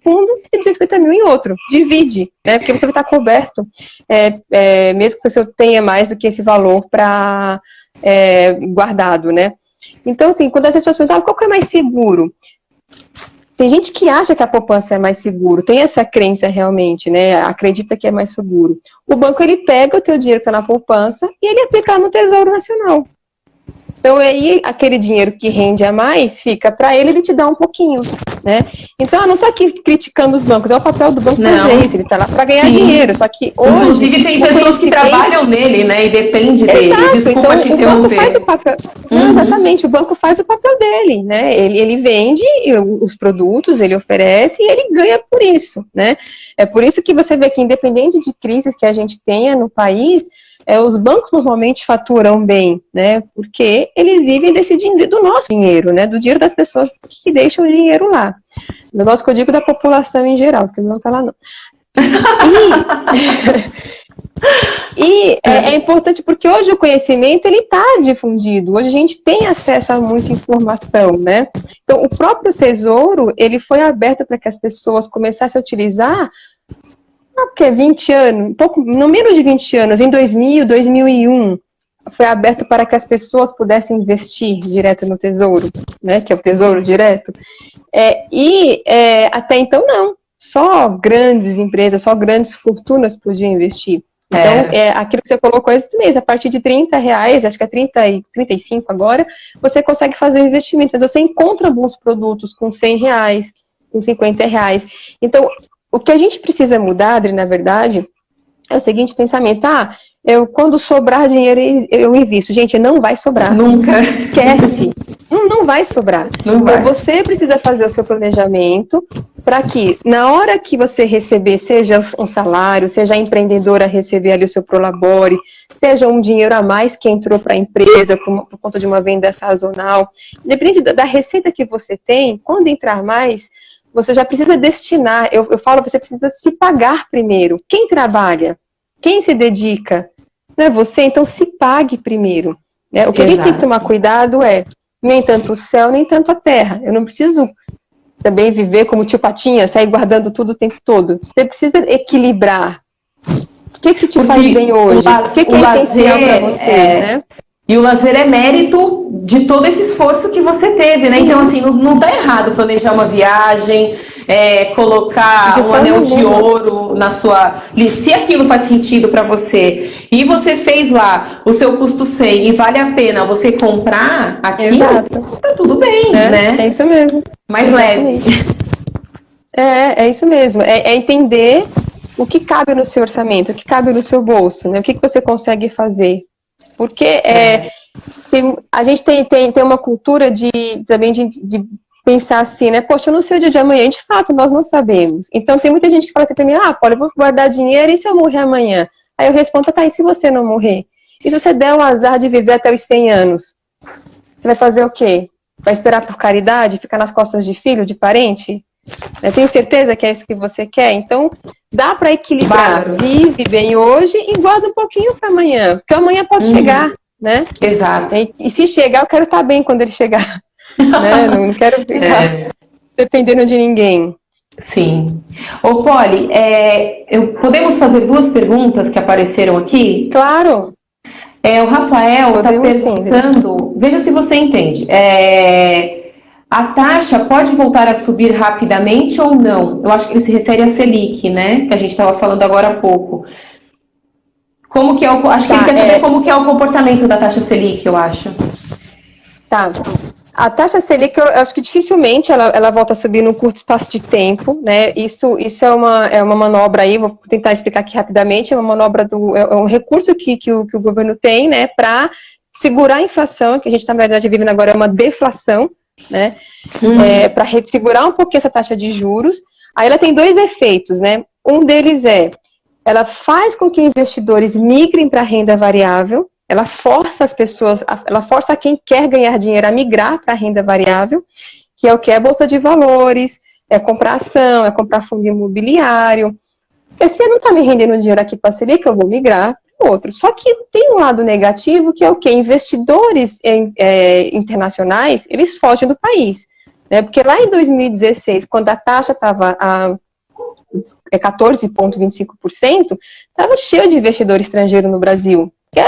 fundo e 250 mil em outro. Divide, né? Porque você vai estar coberto, mesmo que você tenha mais do que esse valor guardado, né? Então, assim, quando as pessoas perguntam, qual que é mais seguro? Tem gente que acha que a poupança é mais seguro, tem essa crença realmente, né? Acredita que é mais seguro. O banco, ele pega o teu dinheiro que está na poupança e ele aplica no Tesouro Nacional. Então, aí, aquele dinheiro que rende a mais, fica para ele te dá um pouquinho, né? Então, eu não estou aqui criticando os bancos, é o papel do banco fazer isso, ele está lá para ganhar dinheiro, só que hoje... Inclusive, tem pessoas que trabalham nele, né, e depende dele. Desculpa te interromper. O banco faz o papel... Não, exatamente, o banco faz o papel dele, né? Ele vende os produtos, ele oferece e ele ganha por isso, né? É por isso que você vê que, independente de crises que a gente tenha no país, os bancos normalmente faturam bem, né? Porque eles vivem desse dinheiro, do nosso dinheiro, né? Do dinheiro das pessoas que deixam o dinheiro lá. O negócio que eu digo da população em geral, porque não está lá não. E é importante porque hoje o conhecimento ele está difundido, hoje a gente tem acesso a muita informação, né? Então o próprio Tesouro ele foi aberto para que as pessoas começassem a utilizar, porque 20 anos, no menos de 20 anos, em 2000, 2001, foi aberto para que as pessoas pudessem investir direto no Tesouro, né? Que é o Tesouro Direto. Até então não, só grandes empresas, só grandes fortunas podiam investir. Então, aquilo que você colocou esse mês, a partir de R$30, acho que é 30 e 35 agora, você consegue fazer o investimento, mas você encontra bons produtos com R$100, com R$50. Então, o que a gente precisa mudar, Adri, na verdade, é o seguinte pensamento, quando sobrar dinheiro eu invisto. Gente, não vai sobrar. Nunca. Esquece. Não vai sobrar. Não vai. Então, você precisa fazer o seu planejamento para que, na hora que você receber, seja um salário, seja a empreendedora receber ali o seu prolabore, seja um dinheiro a mais que entrou para a empresa por conta de uma venda sazonal, independente da receita que você tem, quando entrar mais, você já precisa destinar, eu falo, você precisa se pagar primeiro. Quem trabalha? Quem se dedica? Não é você? Então se pague primeiro. Né? O que a gente tem que tomar cuidado nem tanto o céu, nem tanto a terra. Eu não preciso também viver como tio Patinha, sair guardando tudo o tempo todo. Você precisa equilibrar. O que te faz bem hoje? O que é essencial para você? Né? E o lazer é mérito de todo esse esforço que você teve, né? Então, assim, não tá errado planejar uma viagem, colocar um anel de ouro na sua lista, se aquilo faz sentido para você. E você fez lá o seu custo 100 e vale a pena você comprar aquilo, tá tudo bem, né? É isso mesmo. Mais leve. É isso mesmo. É entender o que cabe no seu orçamento, o que cabe no seu bolso, né? O que você consegue fazer. Porque a gente tem uma cultura também de pensar assim, né? Poxa, eu não sei o dia de amanhã. De fato, nós não sabemos. Então, tem muita gente que fala assim pra mim, Paulo, eu vou guardar dinheiro e se eu morrer amanhã? Aí eu respondo, tá, e se você não morrer? E se você der o azar de viver até os 100 anos? Você vai fazer o quê? Vai esperar por caridade? Ficar nas costas de filho, de parente? Eu tenho certeza que é isso que você quer? Então, dá para equilibrar. Claro. Vive bem hoje e guarda um pouquinho para amanhã. Porque amanhã pode chegar, né? Exato. E se chegar, eu quero estar bem quando ele chegar. Né? Não quero ficar dependendo de ninguém. Sim. Ô, Poli, podemos fazer 2 perguntas que apareceram aqui? Claro. O Rafael está perguntando, veja se você entende. A taxa pode voltar a subir rapidamente ou não? Eu acho que ele se refere a Selic, né? Que a gente estava falando agora há pouco. Como que acho que ele quer saber como que é o comportamento da taxa Selic, eu acho. Tá. A taxa Selic, eu acho que dificilmente ela volta a subir num curto espaço de tempo, né? Isso é uma manobra aí, vou tentar explicar aqui rapidamente, é uma manobra é um recurso que o governo tem, né, para segurar a inflação, que a gente, na verdade, vivendo agora é uma deflação, né? Para segurar um pouquinho essa taxa de juros. Aí ela tem 2 efeitos, né? Um deles ela faz com que investidores migrem para a renda variável. Ela força as pessoas, ela força quem quer ganhar dinheiro a migrar para a renda variável, que é o que é bolsa de valores, é comprar ação, é comprar fundo imobiliário. Porque se eu não está me rendendo dinheiro aqui para a Selic, eu vou migrar para outro. Só que tem um lado negativo, que é o quê? Investidores internacionais, eles fogem do país. Né? Porque lá em 2016, quando a taxa estava a 14,25%, estava cheio de investidor estrangeiro no Brasil. Que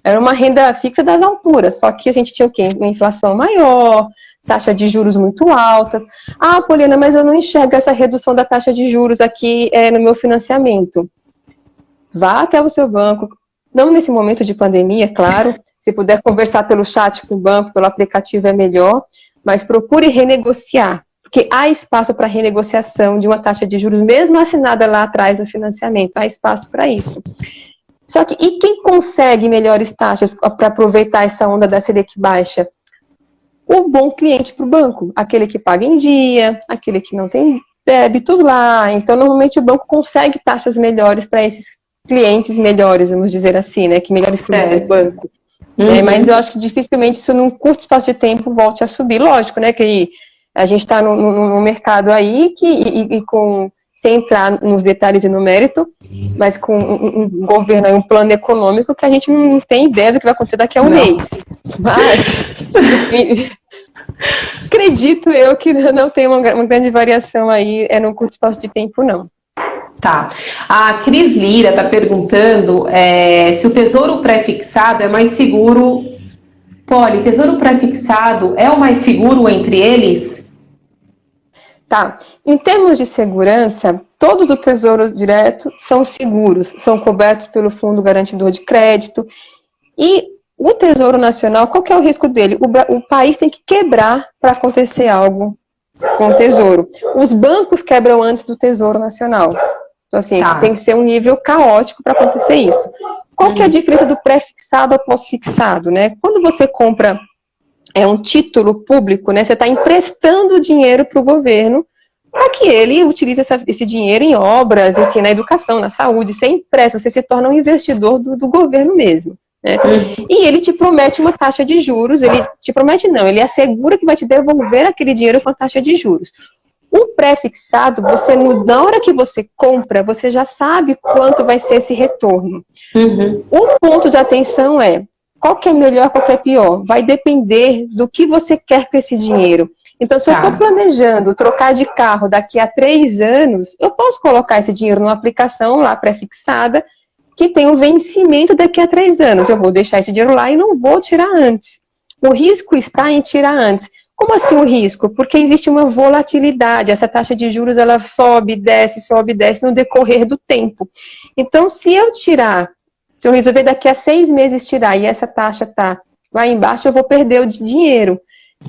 era uma renda fixa das alturas, só que a gente tinha o quê? Uma inflação maior, taxa de juros muito altas. Poliana, mas eu não enxergo essa redução da taxa de juros aqui no meu financiamento. Vá até o seu banco, não nesse momento de pandemia, claro, se puder conversar pelo chat com o banco, pelo aplicativo é melhor, mas procure renegociar, porque há espaço para renegociação de uma taxa de juros, mesmo assinada lá atrás no financiamento, há espaço para isso. Só que, e quem consegue melhores taxas para aproveitar essa onda da Selic baixa? O bom cliente para o banco, aquele que paga em dia, aquele que não tem débitos lá. Então, normalmente o banco consegue taxas melhores para esses clientes melhores, vamos dizer assim, né? Que melhores clientes do banco. Mas eu acho que dificilmente isso num curto espaço de tempo volte a subir. Lógico, né? Que a gente está no mercado aí sem entrar nos detalhes e no mérito, mas com um governo aí, um plano econômico que a gente não tem ideia do que vai acontecer daqui a um mês. Mas acredito eu que não tem uma grande variação aí num curto espaço de tempo, não. Tá. A Cris Lira está perguntando se o tesouro pré-fixado é mais seguro. Poli, tesouro pré-fixado é o mais seguro entre eles? Tá. Em termos de segurança, todos do Tesouro Direto são seguros, são cobertos pelo Fundo Garantidor de Crédito. E o Tesouro Nacional, qual que é o risco dele? O país tem que quebrar para acontecer algo com o Tesouro. Os bancos quebram antes do Tesouro Nacional. Então, assim, tem que ser um nível caótico para acontecer isso. Qual que é a diferença do pré-fixado ao pós-fixado, né? Quando você compra um título público, né? Você está emprestando dinheiro para o governo para que ele utilize esse dinheiro em obras, enfim, na educação, na saúde. Você empresta, você se torna um investidor do governo mesmo. Né? E ele te promete uma taxa de juros, ele te promete não, ele assegura que vai te devolver aquele dinheiro com a taxa de juros. O pré-fixado, na hora que você compra, você já sabe quanto vai ser esse retorno. O ponto de atenção qual que é melhor, qual que é pior? Vai depender do que você quer com esse dinheiro. Então, se eu estou planejando trocar de carro daqui a 3 anos, eu posso colocar esse dinheiro numa aplicação lá pré-fixada, que tem um vencimento daqui a 3 anos. Eu vou deixar esse dinheiro lá e não vou tirar antes. O risco está em tirar antes. Como assim o risco? Porque existe uma volatilidade. Essa taxa de juros, ela sobe, desce no decorrer do tempo. Então, se eu resolver daqui a 6 meses tirar e essa taxa está lá embaixo, eu vou perder o dinheiro.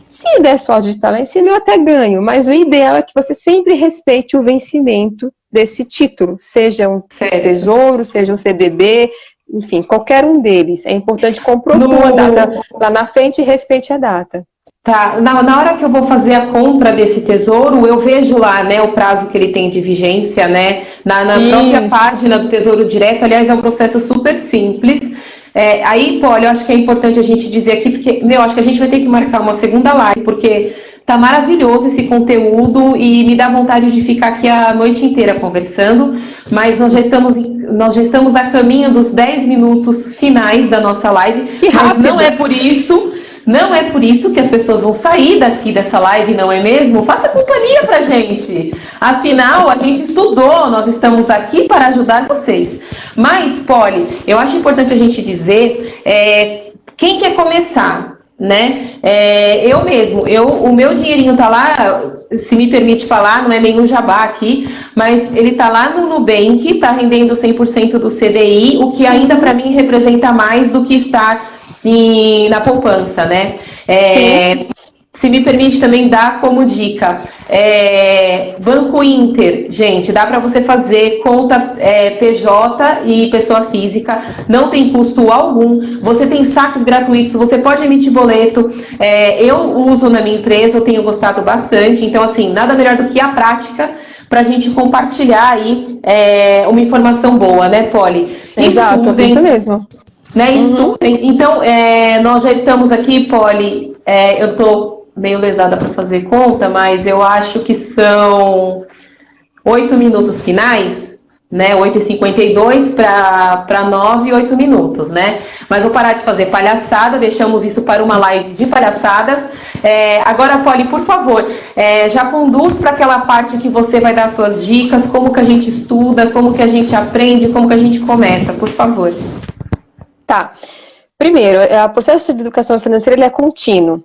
Se der sorte de estar lá em cima, eu até ganho. Mas o ideal é que você sempre respeite o vencimento desse título. Seja um tesouro, seja um CDB, enfim, qualquer um deles. É importante comprar uma data lá na frente e respeite a data. Tá, na hora que eu vou fazer a compra desse tesouro, eu vejo lá, né, o prazo que ele tem de vigência, né, na própria página do Tesouro Direto. Aliás, é um processo super simples. Aí, Poli, eu acho que é importante a gente dizer aqui, porque, acho que a gente vai ter que marcar uma segunda live, porque tá maravilhoso esse conteúdo e me dá vontade de ficar aqui a noite inteira conversando, mas nós já estamos a caminho dos 10 minutos finais da nossa live, mas não é por isso que as pessoas vão sair daqui dessa live, não é mesmo? Faça companhia pra gente. Afinal, a gente estudou, nós estamos aqui para ajudar vocês. Mas, Poli, eu acho importante a gente dizer, quem quer começar, né? O meu dinheirinho tá lá, se me permite falar, não é nenhum jabá aqui, mas ele tá lá no Nubank, tá rendendo 100% do CDI, o que ainda para mim representa mais do que estar na poupança, né? Se me permite também dar como dica, Banco Inter, gente, dá para você fazer conta PJ e pessoa física, não tem custo algum, você tem saques gratuitos, você pode emitir boleto, eu uso na minha empresa, eu tenho gostado bastante, então assim, nada melhor do que a prática para a gente compartilhar aí uma informação boa, né, Poli? Exato, isso mesmo. Né, então, nós já estamos aqui, Poli, eu estou meio lesada para fazer conta, mas eu acho que são 8 minutos finais, né, 8h52 para 9, 8 minutos, né? Mas vou parar de fazer palhaçada, deixamos isso para uma live de palhaçadas. Agora, Poli, por favor, já conduz para aquela parte que você vai dar suas dicas, como que a gente estuda, como que a gente aprende, como que a gente começa, por favor. Tá. Primeiro, o processo de educação financeira ele é contínuo.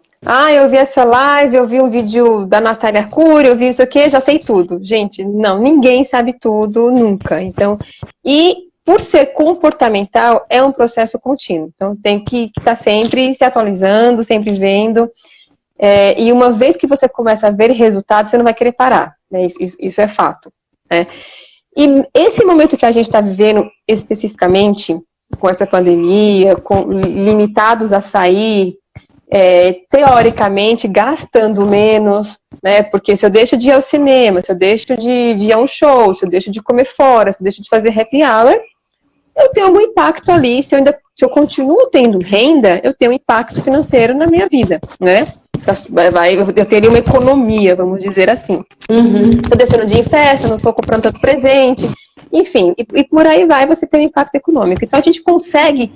Eu vi essa live, eu vi um vídeo da Natália Arcuri, eu vi isso aqui, já sei tudo. Gente, não, ninguém sabe tudo nunca. Então, e por ser comportamental, é um processo contínuo. Então, tem que estar sempre se atualizando, sempre vendo. E uma vez que você começa a ver resultados, você não vai querer parar. Né? Isso é fato. Né? E esse momento que a gente está vivendo especificamente, com essa pandemia, limitados a sair, teoricamente, gastando menos, né? Porque se eu deixo de ir ao cinema, se eu deixo de ir a um show, se eu deixo de comer fora, se eu deixo de fazer happy hour, eu tenho algum impacto ali. Se eu continuo tendo renda, eu tenho um impacto financeiro na minha vida, né? Eu teria uma economia, vamos dizer assim. Estou deixando de ir em festa, não estou comprando tanto presente, enfim, e por aí vai, você tem um impacto econômico. Então a gente consegue,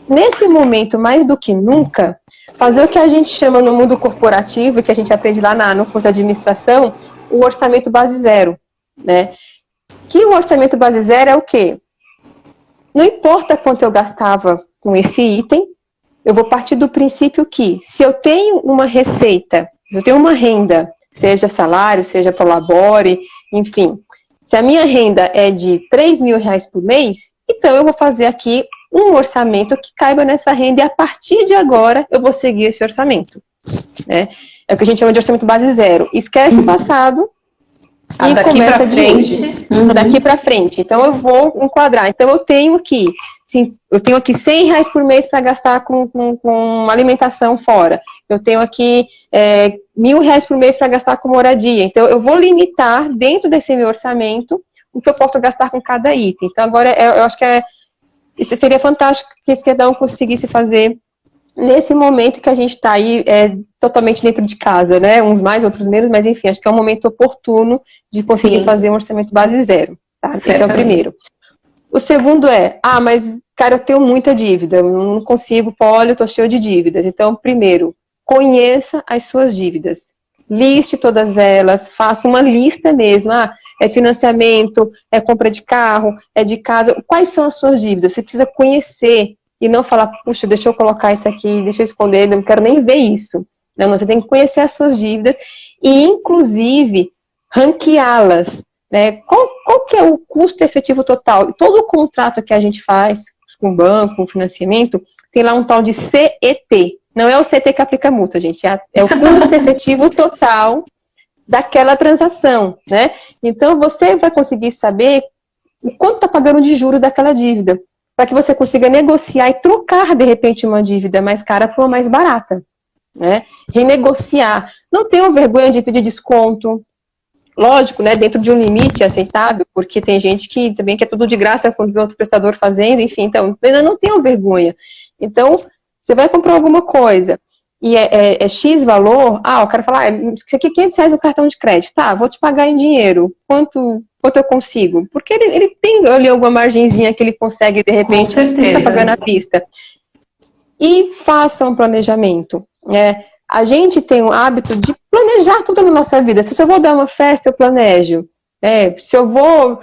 nesse momento, mais do que nunca, fazer o que a gente chama no mundo corporativo, que a gente aprende lá no curso de administração, o orçamento base zero, né? Que o orçamento base zero é o quê? Não importa quanto eu gastava com esse item, eu vou partir do princípio que, se eu tenho uma receita, se eu tenho uma renda, seja salário, seja prolabore, enfim, se a minha renda é de R$3.000 por mês, então eu vou fazer aqui um orçamento que caiba nessa renda e a partir de agora eu vou seguir esse orçamento, né? É o que a gente chama de orçamento base zero. Esquece o passado e começa de hoje. Daqui para frente. Então eu vou enquadrar. Então eu tenho aqui, sim, eu tenho aqui R$100 por mês para gastar com alimentação fora. Eu tenho aqui R$1.000 por mês para gastar com moradia. Então eu vou limitar dentro desse meu orçamento o que eu posso gastar com cada item. Então agora eu acho que isso seria fantástico que cada um conseguisse fazer nesse momento que a gente está aí totalmente dentro de casa, né? Uns mais, outros menos, mas enfim, acho que é um momento oportuno de conseguir fazer um orçamento base zero. Tá? Esse é o primeiro. O segundo mas, cara, eu tenho muita dívida, eu não consigo, eu tô cheio de dívidas. Então, primeiro, conheça as suas dívidas. Liste todas elas, faça uma lista mesmo. É financiamento, é compra de carro, é de casa. Quais são as suas dívidas? Você precisa conhecer e não falar, puxa, deixa eu colocar isso aqui, deixa eu esconder, não quero nem ver isso. Não, você tem que conhecer as suas dívidas e, inclusive, ranqueá-las. Né? Qual que é o custo efetivo total? Todo o contrato que a gente faz com o banco, com financiamento, tem lá um tal de CET. Não é o CT que aplica multa, gente. É o custo efetivo total daquela transação, né? Então, você vai conseguir saber o quanto está pagando de juros daquela dívida, para que você consiga negociar e trocar, de repente, uma dívida mais cara por uma mais barata, né? Renegociar. Não tenham vergonha de pedir desconto. Lógico, né? Dentro de um limite aceitável, porque tem gente que também quer tudo de graça quando vê outro prestador fazendo, enfim. Então, eu não tenho vergonha. Então, você vai comprar alguma coisa e é X valor, o cara fala, isso aqui é R$500 no cartão de crédito, tá, vou te pagar em dinheiro, quanto eu consigo? Porque ele tem ali alguma margenzinha que ele consegue, de repente, ficar pagando à vista. E faça um planejamento, né? A gente tem o hábito de planejar tudo na nossa vida. Se eu vou dar uma festa, eu planejo. Se eu vou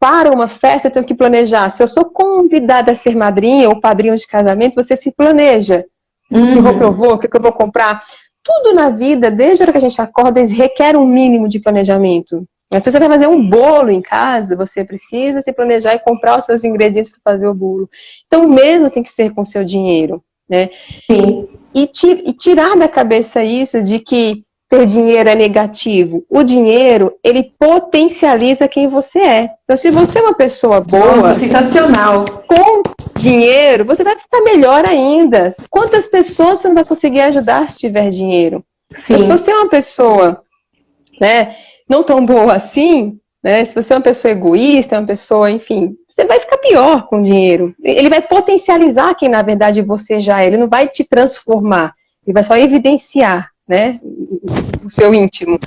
para uma festa, eu tenho que planejar. Se eu sou convidada a ser madrinha ou padrinho de casamento, você se planeja. Que roupa eu vou, o que eu vou comprar. Tudo na vida, desde a hora que a gente acorda, requer um mínimo de planejamento. Se você vai fazer um bolo em casa, você precisa se planejar e comprar os seus ingredientes para fazer o bolo. Então, o mesmo tem que ser com o seu dinheiro, né? Sim. E tirar da cabeça isso de que ter dinheiro é negativo. O dinheiro, ele potencializa quem você é. Então, se você é uma pessoa boa, sensacional, com dinheiro, você vai ficar melhor ainda. Quantas pessoas você não vai conseguir ajudar se tiver dinheiro? Mas se você é uma pessoa, né, não tão boa assim, né, se você é uma pessoa egoísta, uma pessoa, enfim, você vai ficar pior com o dinheiro. Ele vai potencializar quem, na verdade, você já é. Ele não vai te transformar. Ele vai só evidenciar, né, o seu íntimo.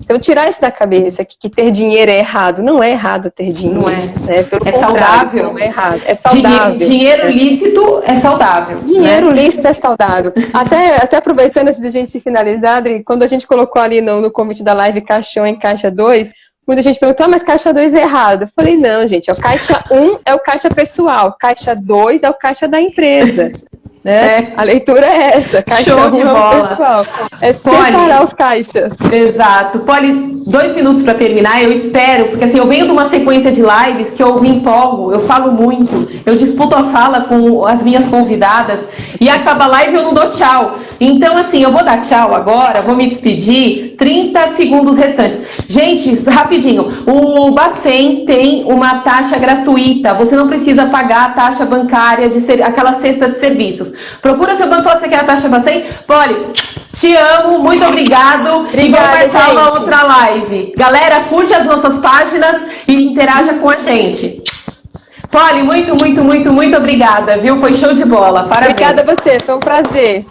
Então, tirar isso da cabeça, que ter dinheiro é errado. Não é errado ter dinheiro. Não é. Né? É saudável. Não é errado. É saudável. Dinheiro lícito é saudável. Dinheiro lícito é saudável. Até aproveitando antes de a gente finalizar, Adri, quando a gente colocou ali no convite da live Caixa 1 e Caixa 2, muita gente perguntou, mas Caixa 2 é errado. Eu falei, não, gente, o Caixa 1 é o caixa pessoal, Caixa 2 é o caixa da empresa. Né? A leitura é essa, Caixa 1 é o pessoal. É separar os caixas. Exato. Poli, 2 minutos para terminar, eu espero, porque assim, eu venho de uma sequência de lives que eu me empolgo, eu falo muito, eu disputo a fala com as minhas convidadas e acaba a live e eu não dou tchau. Então, assim, eu vou dar tchau agora, vou me despedir, 30 segundos restantes. Gente, rapidinho, o Bacen tem uma taxa gratuita, você não precisa pagar a taxa bancária, aquela cesta de serviços. Procura seu banco e fala que você quer a taxa Bacen. Poli, te amo, muito obrigado. Obrigada, e vamos marcar uma gente. outra live. Galera, curte as nossas páginas e interaja com a gente. Poli, muito obrigada, viu? Foi show de bola. Parabéns. Obrigada a você, foi um prazer.